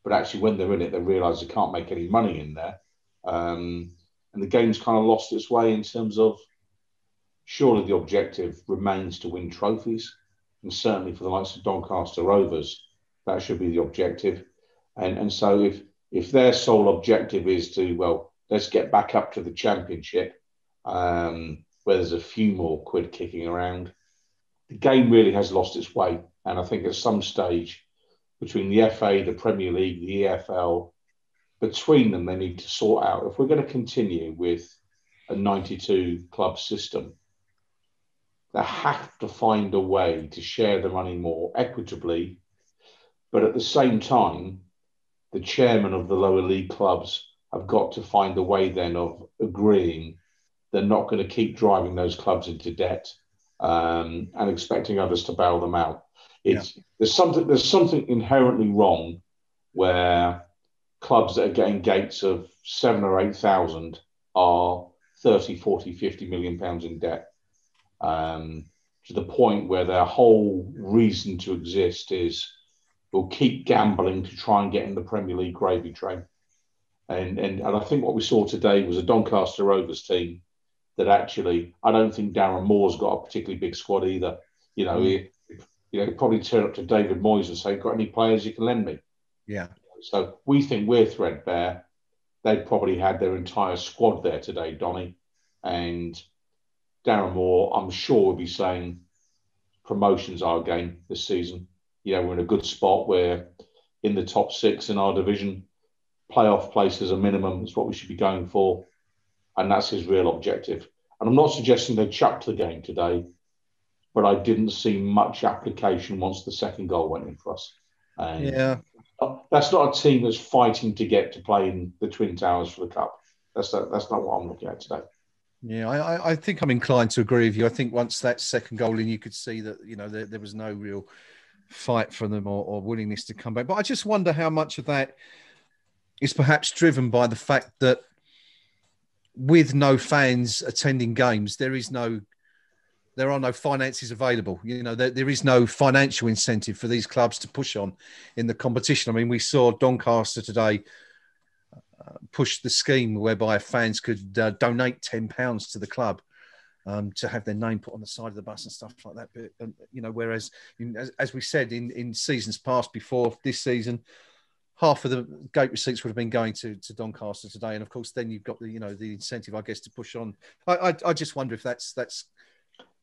but actually when they're in it, they realise they can't make any money in there. And the game's kind of lost its way in terms of, surely the objective remains to win trophies. And certainly for the likes of Doncaster Rovers, that should be the objective. And so if their sole objective is to, let's get back up to the Championship, where there's a few more quid kicking around, the game really has lost its way. And I think at some stage, between the FA, the Premier League, the EFL, between them, they need to sort out. If we're going to continue with a 92 club system, they have to find a way to share the money more equitably. But at the same time, the chairman of the lower league clubs have got to find a way then of agreeing they're not going to keep driving those clubs into debt and expecting others to bail them out. There's something inherently wrong where clubs that are getting gates of 7,000 or 8,000 are 30, 40, 50 million pounds in debt, to the point where their whole reason to exist is we'll keep gambling to try and get in the Premier League gravy train. And I think what we saw today was a Doncaster Rovers team that actually, I don't think Darren Moore's got a particularly big squad either. He'd probably turn up to David Moyes and say, got any players you can lend me? Yeah. So we think we're threadbare. They probably had their entire squad there today, Donny. And Darren Moore, I'm sure, will be saying promotion's our game this season. We're in a good spot. We're in the top 6 in our division. Playoff place as a minimum is what we should be going for. And that's his real objective. And I'm not suggesting they chucked the game today, but I didn't see much application once the second goal went in for us. And that's not a team that's fighting to get to play in the Twin Towers for the Cup. That's not what I'm looking at today. Yeah, I think I'm inclined to agree with you. I think once that second goal in, you could see that, there was no real fight for them or willingness to come back. But I just wonder how much of that is perhaps driven by the fact that with no fans attending games, there are no finances available. There is no financial incentive for these clubs to push on in the competition. I mean, we saw Doncaster today push the scheme whereby fans could donate £10 to the club to have their name put on the side of the bus and stuff like that. But, whereas, as we said in seasons past before this season, half of the gate receipts would have been going to Doncaster today. And of course, then you've got the incentive, I guess, to push on. I just wonder if that's perhaps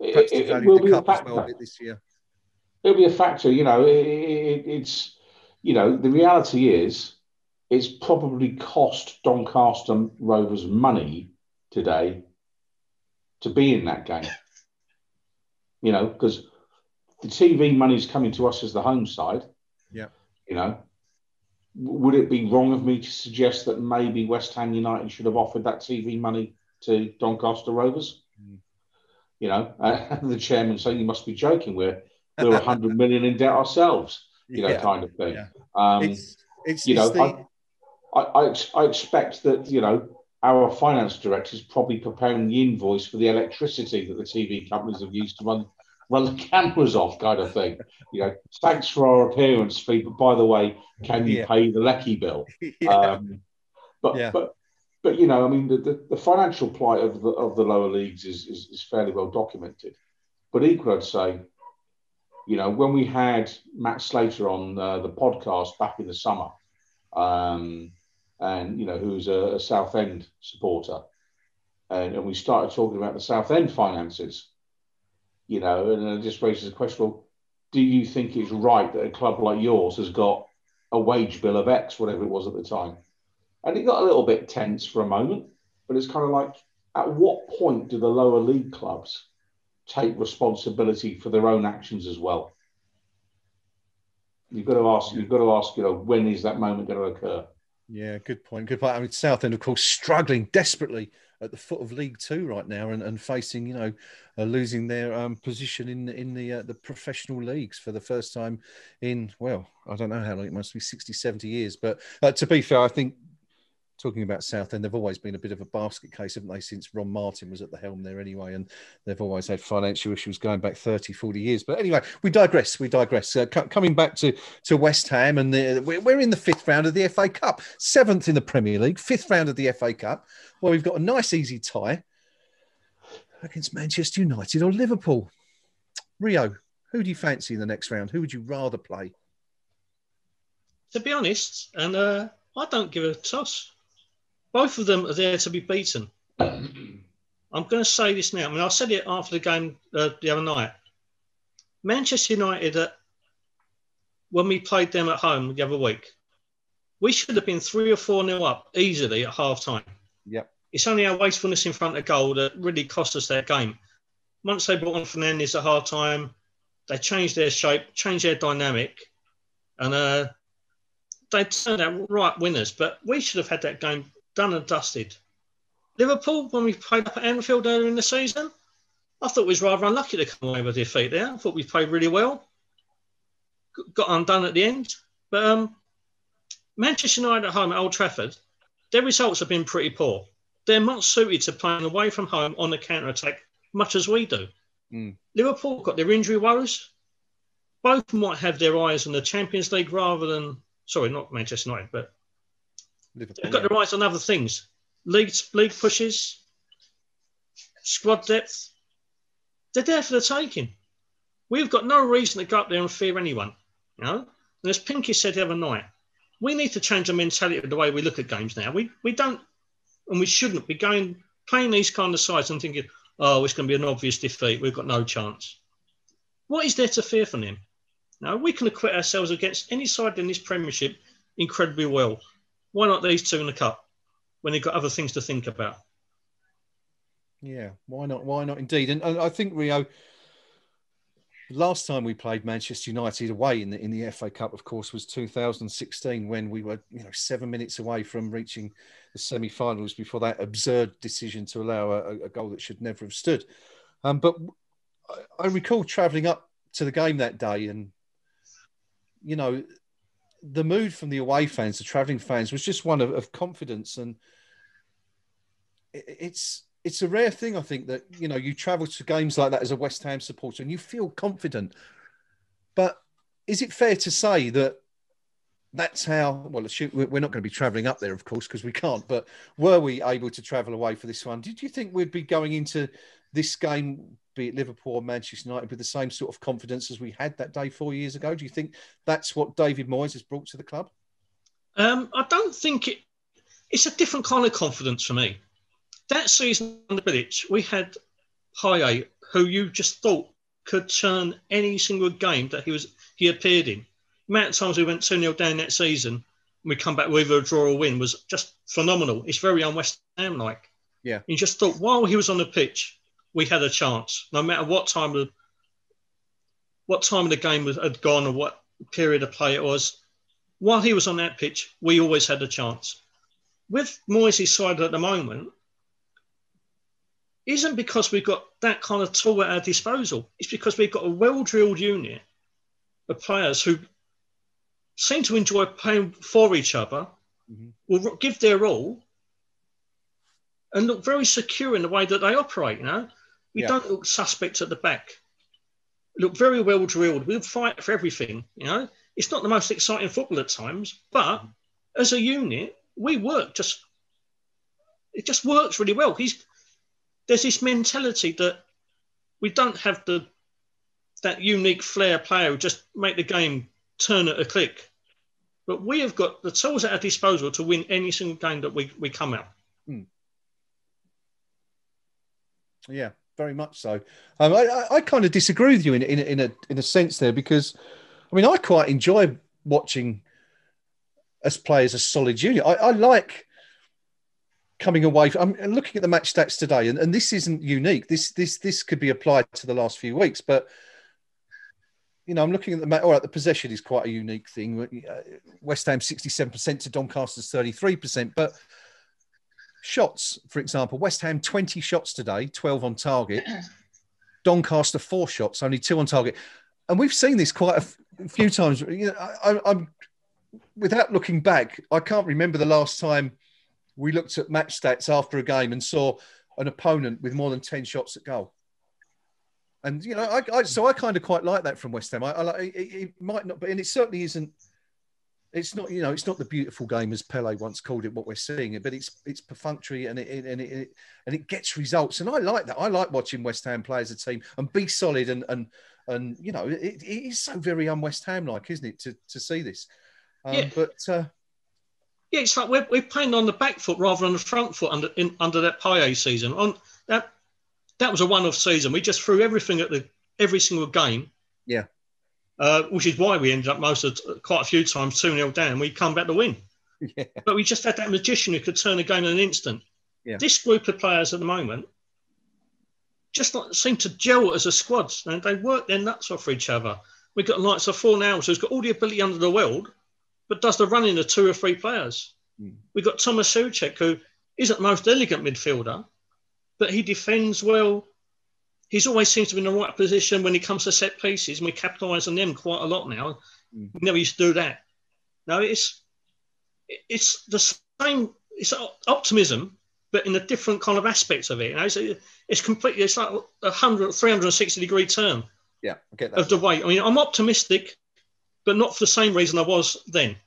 devalued the cup as well a bit this year. It'll be a factor. It's the reality is it's probably cost Doncaster Rovers money today to be in that game. Because the TV money's coming to us as the home side. Yeah. Would it be wrong of me to suggest that maybe West Ham United should have offered that TV money to Doncaster Rovers? The chairman saying, you must be joking. We're 100 million in debt ourselves, kind of thing. Yeah. I expect that, our finance director is probably preparing the invoice for the electricity that the TV companies have used to run the cameras off, kind of thing. Thanks for our appearance fee, but by the way, can you pay the lecky bill? But the financial plight of the lower leagues is fairly well documented. But equally, I'd say, when we had Matt Slater on the podcast back in the summer, who's a Southend supporter, and we started talking about the Southend finances. And it just raises the question, well, do you think it's right that a club like yours has got a wage bill of X, whatever it was at the time? And it got a little bit tense for a moment, but it's kind of like, at what point do the lower league clubs take responsibility for their own actions as well? You've got to ask, when is that moment going to occur? Yeah, good point. I mean, Southend, of course, struggling desperately at the foot of League Two right now and facing, losing their position in the professional leagues for the first time in, well, I don't know how long, it must be 60, 70 years. But to be fair, I think, talking about Southend, they've always been a bit of a basket case, haven't they, since Ron Martin was at the helm there anyway, and they've always had financial issues going back 30, 40 years. But anyway, we digress. Coming back to West Ham, and we're in the 5th round of the FA Cup, 7th in the Premier League, 5th round of the FA Cup, where we've got a nice easy tie against Manchester United or Liverpool. Rio, who do you fancy in the next round? Who would you rather play? To be honest, and I don't give a toss. Both of them are there to be beaten. I'm going to say this now. I mean, I said it after the game the other night. Manchester United, when we played them at home the other week, We should have been 3 or 4-0 up easily at half time. Yep. It's only our wastefulness in front of goal that really cost us that game. Once they brought on Fernandes at half time, they changed their shape, changed their dynamic, and they turned out right winners. But we should have had that game done and dusted. Liverpool, when we played up at Anfield earlier in the season, I thought we was rather unlucky to come away with a defeat there. I thought we played really well. Got undone at the end. But Manchester United at home at Old Trafford, their results have been pretty poor. They're much suited to playing away from home on the counter-attack, much as we do. Liverpool got their injury woes. Both might have their eyes on the Champions League rather than, sorry, not Manchester United, but Liverpool, they've got their eyes on other things. League pushes, squad depth. They're there for the taking. We've got no reason to go up there and fear anyone. You know? And as Pinky said the other night, we need to change the mentality of the way we look at games now. We don't, and we shouldn't be playing these kind of sides and thinking, oh, it's going to be an obvious defeat. We've got no chance. What is there to fear from them? No, we can acquit ourselves against any side in this Premiership incredibly well. Why not these two in the Cup when they've got other things to think about? Yeah, why not? Why not indeed? And I think, Rio, last time we played Manchester United away in the FA Cup, of course, was 2016 when we were 7 minutes away from reaching the semi-finals before that absurd decision to allow a goal that should never have stood. But I recall travelling up to the game that day, and the mood from the away fans, the travelling fans, was just one of confidence. And it's a rare thing, I think, that, you travel to games like that as a West Ham supporter and you feel confident. But is it fair to say that that's how, well, we're not going to be travelling up there, of course, because we can't, but were we able to travel away for this one? Did you think we'd be going into this game, be it Liverpool or Manchester United, with the same sort of confidence as we had that day 4 years ago? Do you think that's what David Moyes has brought to the club? I don't think it's a different kind of confidence for me. That season on the Village, we had Payet, who you just thought could turn any single game that he appeared in. The amount of times we went 2-0 down that season and we come back with a draw or win was just phenomenal. It's very un-West Ham-like. Yeah. You just thought while he was on the pitch, we had a chance, no matter what time of the game had gone or what period of play it was. While he was on that pitch, we always had a chance. With Moyes' side at the moment, isn't because we've got that kind of tool at our disposal. It's because we've got a well-drilled unit of players who seem to enjoy playing for each other, will give their all, and look very secure in the way that they operate. We don't look suspect at the back. Look very well-drilled. We'll fight for everything. It's not the most exciting football at times, but as a unit, we work it just works really well. There's this mentality that we don't have that unique flair player who just make the game turn at a click. But we have got the tools at our disposal to win any single game that we come out. Yeah, very much so. I kind of disagree with you in a sense there, because, I quite enjoy watching us play as a solid unit. I like coming away. I'm looking at the match stats today, and this isn't unique. This could be applied to the last few weeks, but I'm looking at the match. All right, the possession is quite a unique thing. West Ham 67% to Doncaster's 33%, but shots, for example, West Ham 20 shots today, 12 on target. Doncaster 4 shots, only 2 on target, and we've seen this quite a few times. I'm without looking back, I can't remember the last time we looked at match stats after a game and saw an opponent with more than 10 shots at goal. And, so I kind of quite like that from West Ham. I like it might not be, and it certainly isn't, it's not the beautiful game as Pele once called it, what we're seeing, but it's perfunctory and it gets results. And I like that. I like watching West Ham play as a team and be solid and it is so very un-West Ham-like, isn't it, to see this? It's like we're playing on the back foot rather than the front foot under that Payet season. That was a one-off season. We just threw everything at every single game. Yeah. Which is why we ended up quite a few times 2-0 down. We come back to win. Yeah. But we just had that magician who could turn a game in an instant. Yeah. This group of players at the moment just not seem to gel as a squad, and they work their nuts off for each other. We've got likes of Fornals, who's got all the ability under the world, but does the running of 2 or 3 players. We've got Thomas Souček, who isn't the most elegant midfielder, but he defends well. He's always seems to be in the right position when he comes to set pieces, and we capitalise on them quite a lot now. We never used to do that. No, it's the same. It's optimism, but in a different kind of aspect of it. You know, it's completely. It's like 360-degree turn. Yeah, I get that. Of the way. I mean, I'm optimistic, but not for the same reason I was then.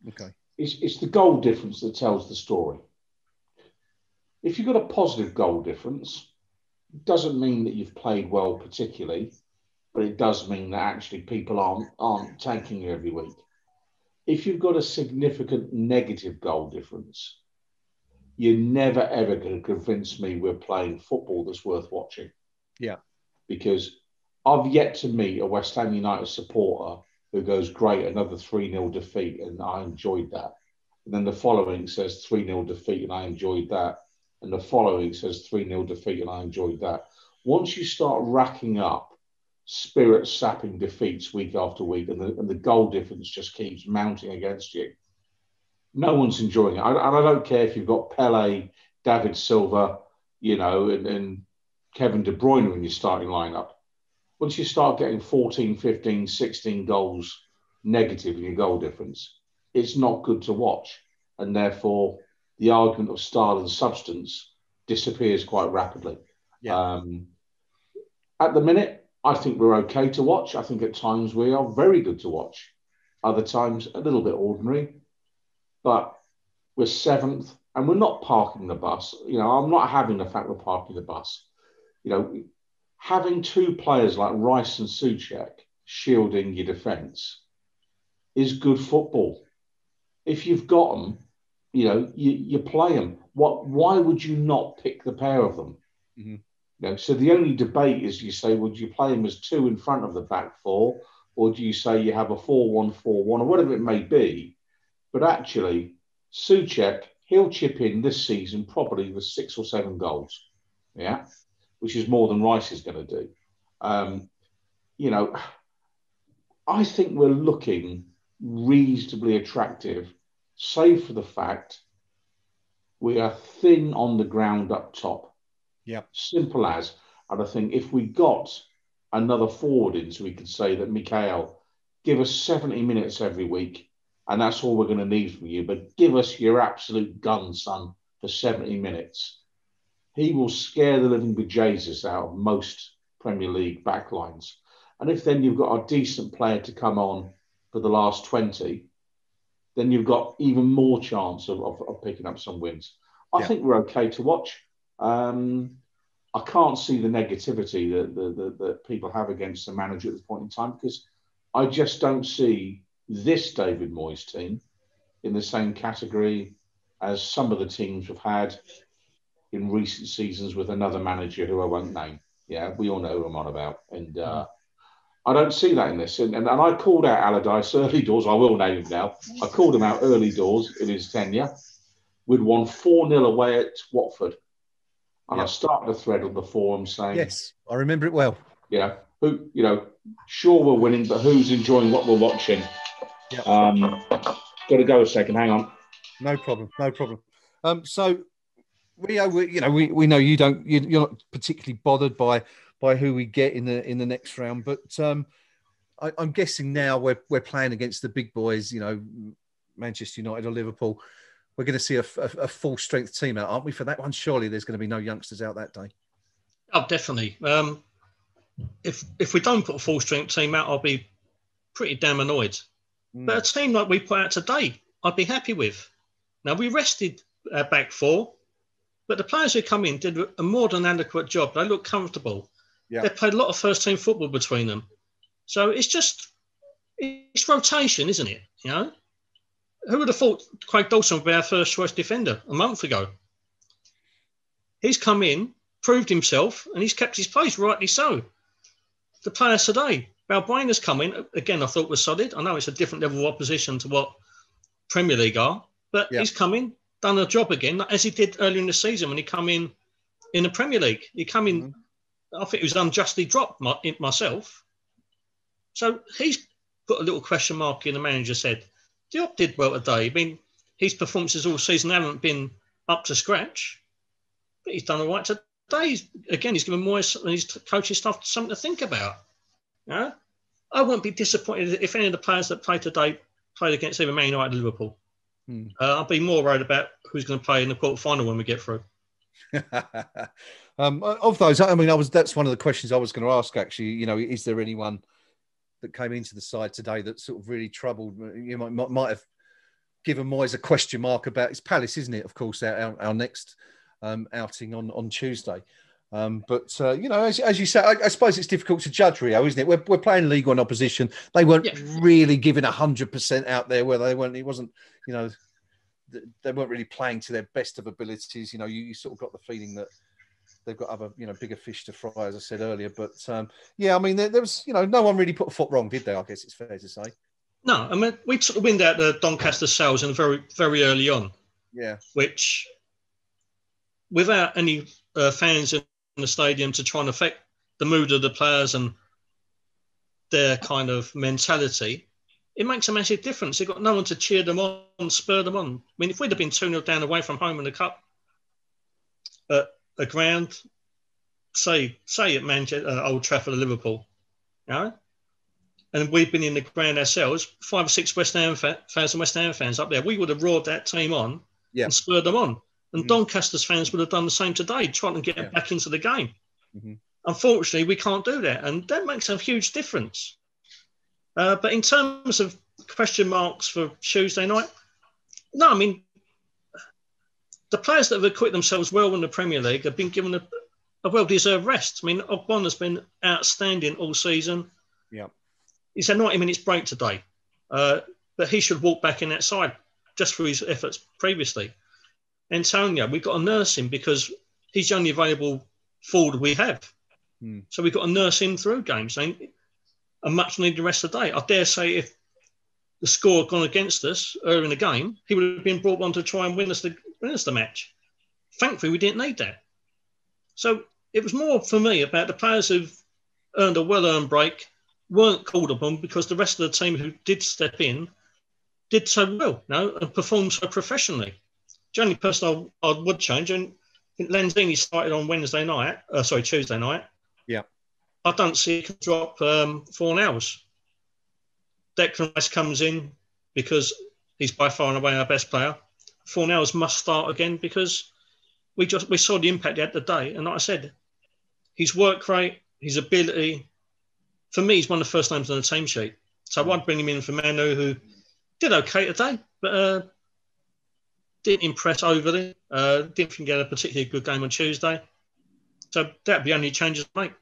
Okay. It's the goal difference that tells the story. If you've got a positive goal difference, it doesn't mean that you've played well particularly, but it does mean that actually people aren't tanking you every week. If you've got a significant negative goal difference, you're never, ever going to convince me we're playing football that's worth watching. Yeah. Because I've yet to meet a West Ham United supporter who goes, great, another 3-0 defeat, and I enjoyed that. And then the following says 3-0 defeat, and I enjoyed that. And the following says 3-0 defeat, and I enjoyed that. Once you start racking up spirit-sapping defeats week after week, and the goal difference just keeps mounting against you, no one's enjoying it. And I don't care if you've got Pele, David Silva, and Kevin De Bruyne in your starting lineup. Once you start getting 14, 15, 16 goals negative in your goal difference, it's not good to watch. And therefore, the argument of style and substance disappears quite rapidly. Yeah. At the minute, I think we're okay to watch. I think at times we are very good to watch. Other times, a little bit ordinary. But we're 7th, and we're not parking the bus. I'm not having the fact we're parking the bus. Having 2 players like Rice and Souček shielding your defence is good football. If you've got them, you play them. Why would you not pick the pair of them? Mm-hmm. So the only debate is you say, would you play them as 2 in front of the back 4, or do you say you have a 4-1-4-1 or whatever it may be? But actually, Souček, he'll chip in this season probably with 6 or 7 goals. Yeah. Which is more than Rice is going to do. I think we're looking reasonably attractive, save for the fact we are thin on the ground up top. Yeah. Simple as. And I think if we got another forward in, so we could say that, Mikhail, give us 70 minutes every week, and that's all we're going to need from you, but give us your absolute gun, son, for 70 minutes. He will scare the living bejesus out of most Premier League backlines. And if then you've got a decent player to come on for the last 20, then you've got even more chance of picking up some wins. I think we're okay to watch. I can't see the negativity that people have against the manager at this point in time, because I just don't see this David Moyes team in the same category as some of the teams we've had in recent seasons with another manager who I won't name. Yeah, we all know who I'm on about. And I don't see that in this. And I called out Allardyce early doors. I will name him now. I called him out early doors in his tenure. We'd won 4-0 away at Watford. And I started a thread on the forum saying... Yes, I remember it well. Sure we're winning, but who's enjoying what we're watching? Yep. Got to go a second. Hang on. No problem. So... Rio, we know you're not particularly bothered by who we get in the next round, but I'm guessing now we're playing against the big boys, Manchester United or Liverpool. We're going to see a full strength team out, aren't we? For that one, surely there's going to be no youngsters out that day. Oh, definitely. If we don't put a full strength team out, I'll be pretty damn annoyed. But a team like we put out today, I'd be happy with. Now we rested our back 4. But the players who come in did a more than adequate job. They look comfortable. Yeah. They played a lot of first-team football between them. So it's rotation, isn't it? Who would have thought Craig Dawson would be our first-choice defender a month ago? He's come in, proved himself, and he's kept his place, rightly so. The players today, Balbuena's come in, again, I thought was solid. I know it's a different level of opposition to what Premier League are, But he's come in, done a job again, as he did earlier in the season when he come in the Premier League. He come in, I think he was unjustly dropped myself. So he's put a little question mark in the manager's head. Diop did well today. I mean, his performances all season haven't been up to scratch, but he's done all right today. He's given Moyes and his coaching staff something to think about. You know? I wouldn't be disappointed if any of the players that played today played against either Man United or Liverpool. I'll be more worried about who's going to play in the quarter-final when we get through. Of those, I mean, that's one of the questions I was going to ask, actually. You know, is there anyone that came into the side today that sort of really troubled? You might have given Moyes a question mark about his Palace, isn't it? Of course, our next outing on Tuesday. But you know, as you say, I suppose it's difficult to judge Rio, isn't it? We're playing League One opposition. They weren't really giving 100% out there, where they weren't. It wasn't, you know, they weren't really playing to their best of abilities. You know, you sort of got the feeling that they've got other, you know, bigger fish to fry, as I said earlier. But yeah, I mean, there was, you know, no one really put a foot wrong, did they? I guess it's fair to say. No, I mean, we took the wind out of Doncaster sails and very, very early on. Yeah. Which, without any fans in the stadium to try and affect the mood of the players and their kind of mentality, it makes a massive difference. They've got no one to cheer them on, spur them on. I mean, if we'd have been 2-0 down away from home in the cup at a ground, say at Manchester, Old Trafford or Liverpool, you know, and we've been in the ground ourselves, 5 or 6 West Ham fans and West Ham fans up there, we would have roared that team on and spurred them on. And Doncaster's fans would have done the same today, trying to get them back into the game. Unfortunately, we can't do that, and that makes a huge difference. But in terms of question marks for Tuesday night, no, I mean, the players that have acquitted themselves well in the Premier League have been given a well-deserved rest. I mean, Ogbon has been outstanding all season. Yeah. He's had 90 minutes break today, but he should walk back in that side just for his efforts previously. Antonio, we've got to nurse him because he's the only available forward we have. So we've got to nurse him through games. And much needed the rest of the day. I dare say if the score had gone against us earlier in the game, he would have been brought on to try and win us the match. Thankfully, we didn't need that. So it was more for me about the players who've earned a well-earned break, weren't called upon because the rest of the team who did step in did so well, you know, and performed so professionally. The only person I would change, and Lanzini started on Tuesday night. Yeah. I don't see it can drop 4 hours. Declan Rice comes in because he's by far and away our best player. 4 hours must start again because we saw the impact he had today. And like I said, his work rate, his ability, for me, he's one of the first names on the team sheet. So I'd bring him in for Manu, who did okay today, but didn't impress overly. Didn't think he had a particularly good game on Tuesday. So that'd be only changes to make.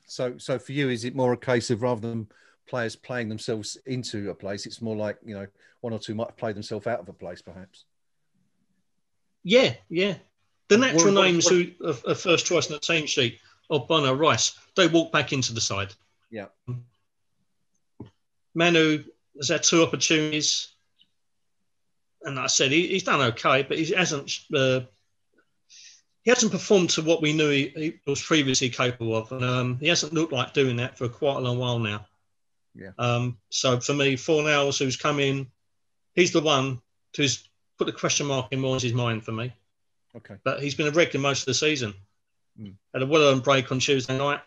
So for you, is it more a case of rather than players playing themselves into a place, it's more like, you know, 1 or 2 might have played themselves out of a place, perhaps? Yeah. The natural names who are first choice on the team sheet, Ogbonna, Rice, they walk back into the side. Yeah. Manu has had 2 opportunities. And like I said, he's done okay, but he hasn't performed to what we knew he was previously capable of. And he hasn't looked like doing that for quite a long while now. Yeah. So for me, Fornals, who's come in, he's the one who's put the question mark in Moyes' mind for me. Okay. But he's been a regular most of the season. Had a well-earned break on Tuesday night.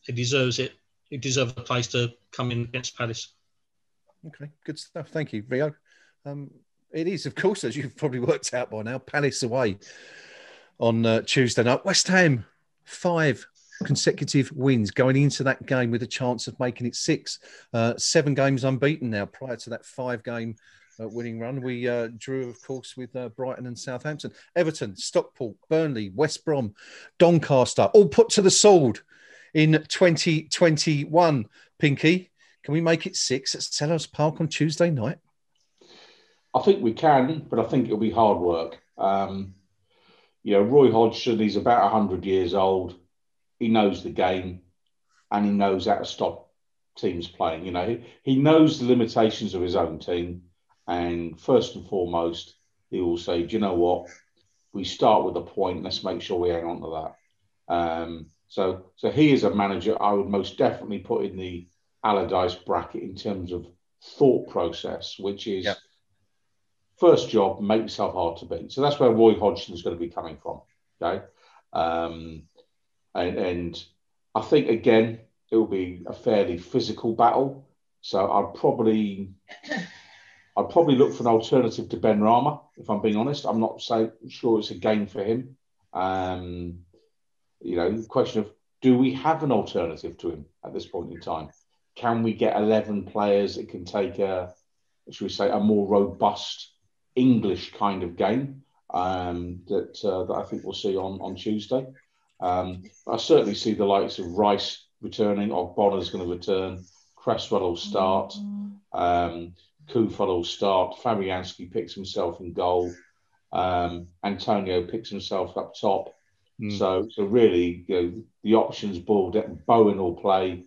He deserves it. He deserves a place to come in against Palace. Okay, good stuff. Thank you, Rio. It is, of course, as you've probably worked out by now, Palace away on Tuesday night. West Ham, 5 consecutive wins going into that game with a chance of making it 6. 7 games unbeaten now prior to that 5-game winning run. We drew, of course, with Brighton and Southampton. Everton, Stockport, Burnley, West Brom, Doncaster, all put to the sword in 2021. Pinky, can we make it 6 at Selhurst Park on Tuesday night? I think we can, but I think it'll be hard work. You know, Roy Hodgson, he's about 100 years old. He knows the game and he knows how to stop teams playing. You know, he knows the limitations of his own team And first and foremost, he will say, do you know what? We start with a point. Let's make sure we hang on to that. So he is a manager I would most definitely put in the Allardyce bracket in terms of thought process, which is first job, make yourself hard to beat. So that's where Roy Hodgson's going to be coming from. Okay. And I think, again, it will be a fairly physical battle. So I'd probably look for an alternative to Ben Rama, if I'm being honest. I'm not sure it's a game for him. The question of, do we have an alternative to him at this point in time? Can we get 11 players that can take a more robust English kind of game that I think we'll see on Tuesday? I certainly see the likes of Rice returning. Ogbonna's going to return. Cresswell will start. Kufal will start. Fabianski picks himself in goal. Antonio picks himself up top. So really, the options boiled down. Bowen will play.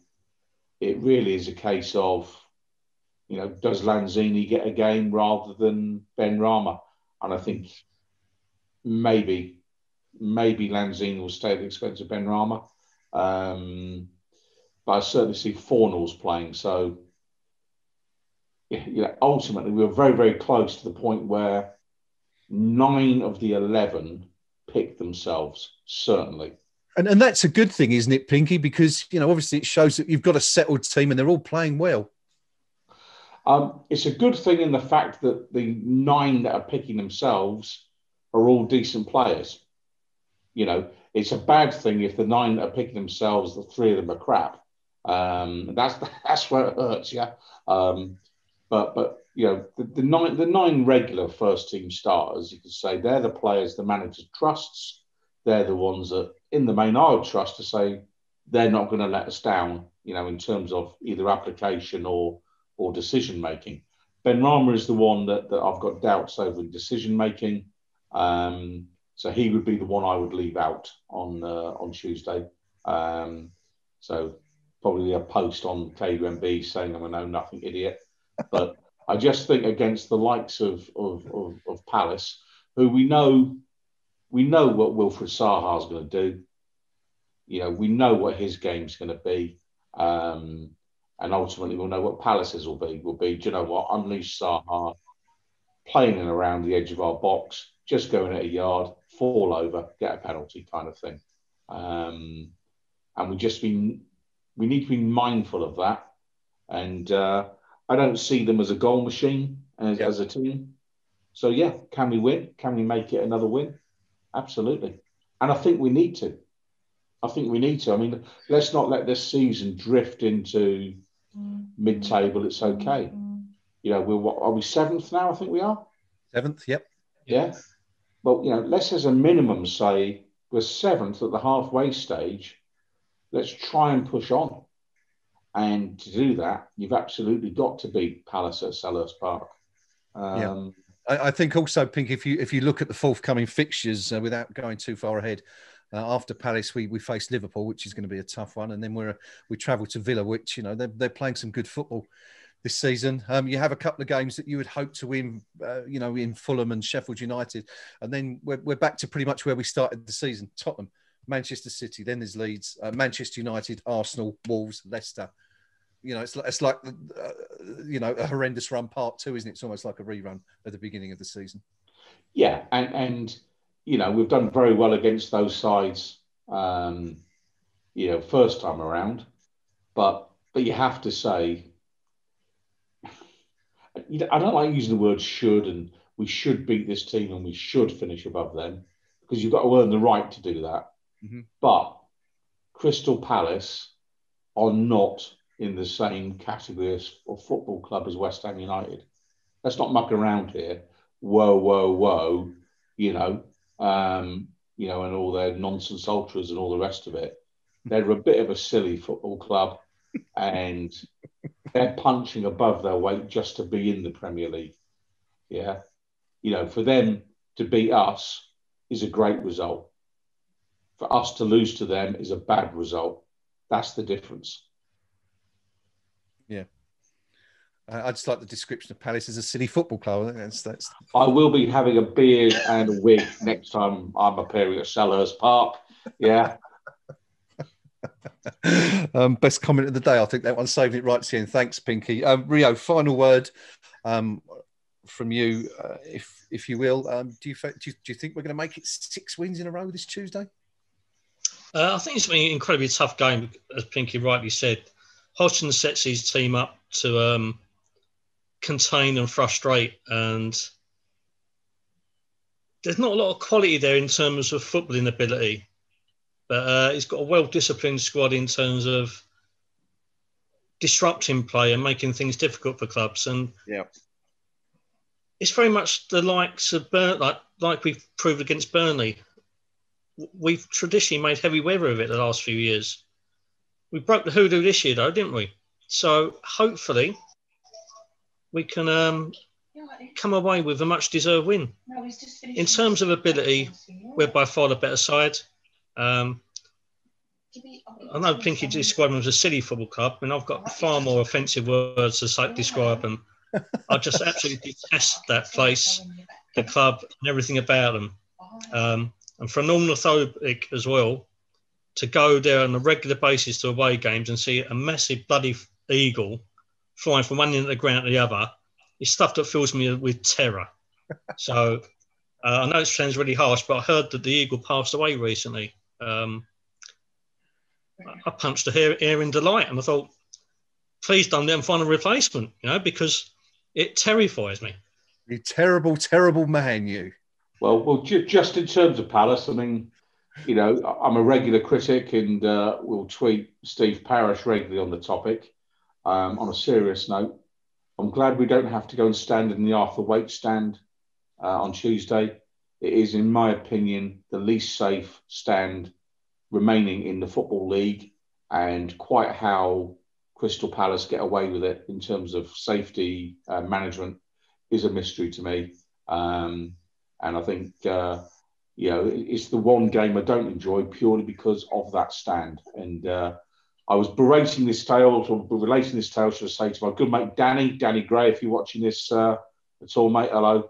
It really is a case of, does Lanzini get a game rather than Ben Rama? And I think maybe Lanzini will stay at the expense of Ben Rama. But I certainly see Fornals playing. So, ultimately, we were very, very close to the point where 9 of the 11 picked themselves, certainly. And that's a good thing, isn't it, Pinky? Because, obviously it shows that you've got a settled team and they're all playing well. It's a good thing in the fact that the 9 that are picking themselves are all decent players. It's a bad thing if the 9 that are picking themselves, the 3 of them are crap. That's where it hurts, yeah. But the 9 regular first team starters, you could say they're the players the manager trusts. They're the ones that, in the main, I would trust to say they're not going to let us down, in terms of either application or decision making. Ben Rama is the one that I've got doubts over in decision making. So he would be the one I would leave out on Tuesday. So probably a post on KUMB saying I'm a know-nothing idiot. But I just think against the likes of Palace, who we know what Wilfred Saha is going to do. We know what his game's going to be. And ultimately we'll know what Palace's will be. Do you know what? Unleash Saha, playing around the edge of our box, just going at a yard, fall over, get a penalty kind of thing. And we need to be mindful of that. And I don't see them as a goal machine as a team. So, can we win? Can we make it another win? Absolutely. And I think we need to. I mean, let's not let this season drift into mid-table. It's okay. Are we 7th now? I think we are. 7th, yep. Yeah. Well, let's as a minimum say we're 7th at the halfway stage. Let's try and push on. And to do that, you've absolutely got to beat Palace at Selhurst Park. I think also, Pink, if you look at the forthcoming fixtures, without going too far ahead, after Palace, we face Liverpool, which is going to be a tough one, and then we travel to Villa, which they're playing some good football this season. You have a couple of games that you would hope to win, in Fulham and Sheffield United, and then we're back to pretty much where we started the season: Tottenham, Manchester City, then there's Leeds, Manchester United, Arsenal, Wolves, Leicester. It's like a horrendous run part 2, isn't it? It's almost like a rerun at the beginning of the season. Yeah, and we've done very well against those sides, first time around. But you have to say, I don't like using the word should, and we should beat this team and we should finish above them, because you've got to earn the right to do that. Mm-hmm. But Crystal Palace are not in the same category of football club as West Ham United. Let's not muck around here. Whoa, whoa, whoa, and all their nonsense ultras and all the rest of it. They're a bit of a silly football club, and they're punching above their weight just to be in the Premier League. Yeah. For them to beat us is a great result. For us to lose to them is a bad result. That's the difference. Yeah. I just like the description of Palace as a silly football club. I think that's... I will be having a beard and a wig next time I'm appearing at Selhurst Park. Yeah. Best comment of the day. I think that one saved it right to the end. Thanks, Pinky. Rio, final word from you, if you will. Do you think we're going to make it 6 wins in a row this Tuesday? I think it's been an incredibly tough game, as Pinky rightly said. Hodgson sets his team up to contain and frustrate, and there's not a lot of quality there in terms of footballing ability. But he's got a well-disciplined squad in terms of disrupting play and making things difficult for clubs. And it's very much the likes of like we've proved against Burnley. We've traditionally made heavy weather of it the last few years. We broke the hoodoo this year, though, didn't we? So hopefully we can come away with a much-deserved win. In terms of ability, we're by far the better side. I know Pinky described them as a silly football club, and I've got far more offensive words to describe them. I just absolutely detest that place, the club, and everything about them. And for a non-orthopic as well, to go there on a regular basis to away games and see a massive bloody eagle flying from one end of the ground to the other is stuff that fills me with terror. So I know it sounds really harsh, but I heard that the eagle passed away recently. I punched the air in delight, and I thought, please don't let them find a replacement, because it terrifies me. You terrible, terrible man, you. Well, just in terms of Palace, I mean, I'm a regular critic, and we'll tweet Steve Parish regularly on the topic. On a serious note, I'm glad we don't have to go and stand in the Arthur Waite stand on Tuesday. It is, in my opinion, the least safe stand remaining in the Football League, and quite how Crystal Palace get away with it in terms of safety management is a mystery to me. And I think, it's the one game I don't enjoy purely because of that stand. And I was relating this tale, should I say, to my good mate Danny Gray, if you're watching this at all, mate, hello,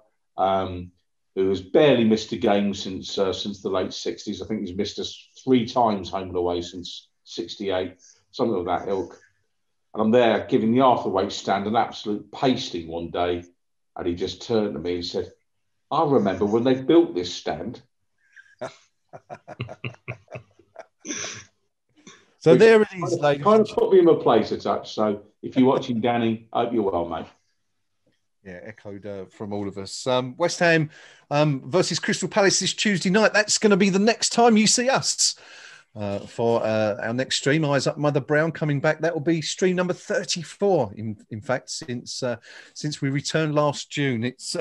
who has barely missed a game since the late 60s. I think he's missed us 3 times home and away since 68, something of that ilk. And I'm there giving the Arthur Waite stand an absolute pasting one day, and he just turned to me and said, I remember when they built this stand. So there it is, ladies. Kind of put me in my place a touch. So if you're watching, Danny, I hope you're well, mate. Yeah, echoed from all of us. West Ham versus Crystal Palace this Tuesday night. That's going to be the next time you see us for our next stream. Eyes Up Mother Brown coming back. That will be stream number 34. In fact, since we returned last June, it's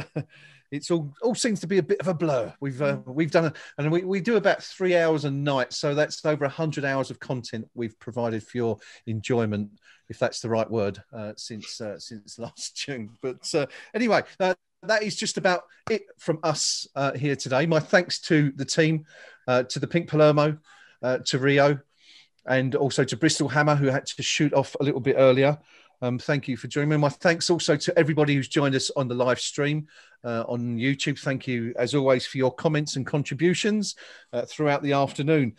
all seems to be a bit of a blur. We've done and we do about 3 hours a night, so that's over 100 hours of content we've provided for your enjoyment, if that's the right word, since last June. But anyway, that is just about it from us here today. My thanks to the team, to the Pink Palermo, to Rio, and also to Bristol Hammer, who had to shoot off a little bit earlier. Thank you for joining me. My thanks also to everybody who's joined us on the live stream on YouTube. Thank you, as always, for your comments and contributions throughout the afternoon.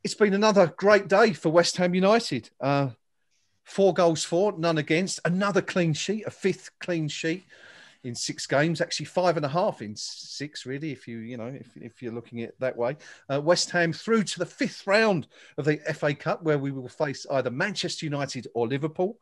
It's been another great day for West Ham United. 4 goals for, none against. Another clean sheet, a 5th clean sheet in 6 games. Actually, 5.5 in 6, really, if you're looking at it that way. West Ham through to the 5th round of the FA Cup, where we will face either Manchester United or Liverpool.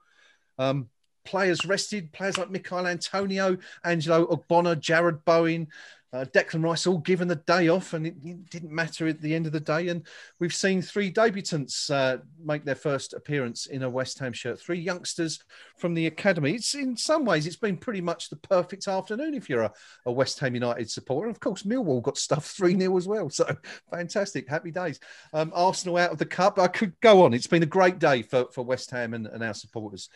Players rested, players like Michail Antonio, Angelo Ogbonna, Jared Bowen, Declan Rice, all given the day off, and it didn't matter at the end of the day. And we've seen 3 debutants make their first appearance in a West Ham shirt. 3 youngsters from the academy. It's in some ways, it's been pretty much the perfect afternoon if you're a West Ham United supporter. And of course, Millwall got stuffed 3-0 as well. So fantastic, happy days. Arsenal out of the cup. I could go on. It's been a great day for West Ham and our supporters.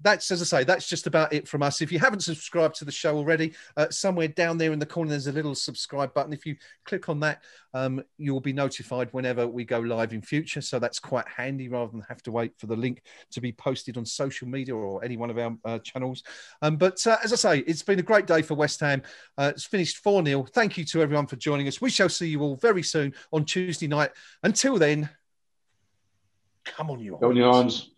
that's, as I say, that's just about it from us. If you haven't subscribed to the show already, somewhere down there in the corner, there's a little subscribe button. If you click on that, you'll be notified whenever we go live in future. So that's quite handy rather than have to wait for the link to be posted on social media or any one of our channels. But as I say, it's been a great day for West Ham. It's finished 4-0. Thank you to everyone for joining us. We shall see you all very soon on Tuesday night. Until then, come on, you Go on, your arms.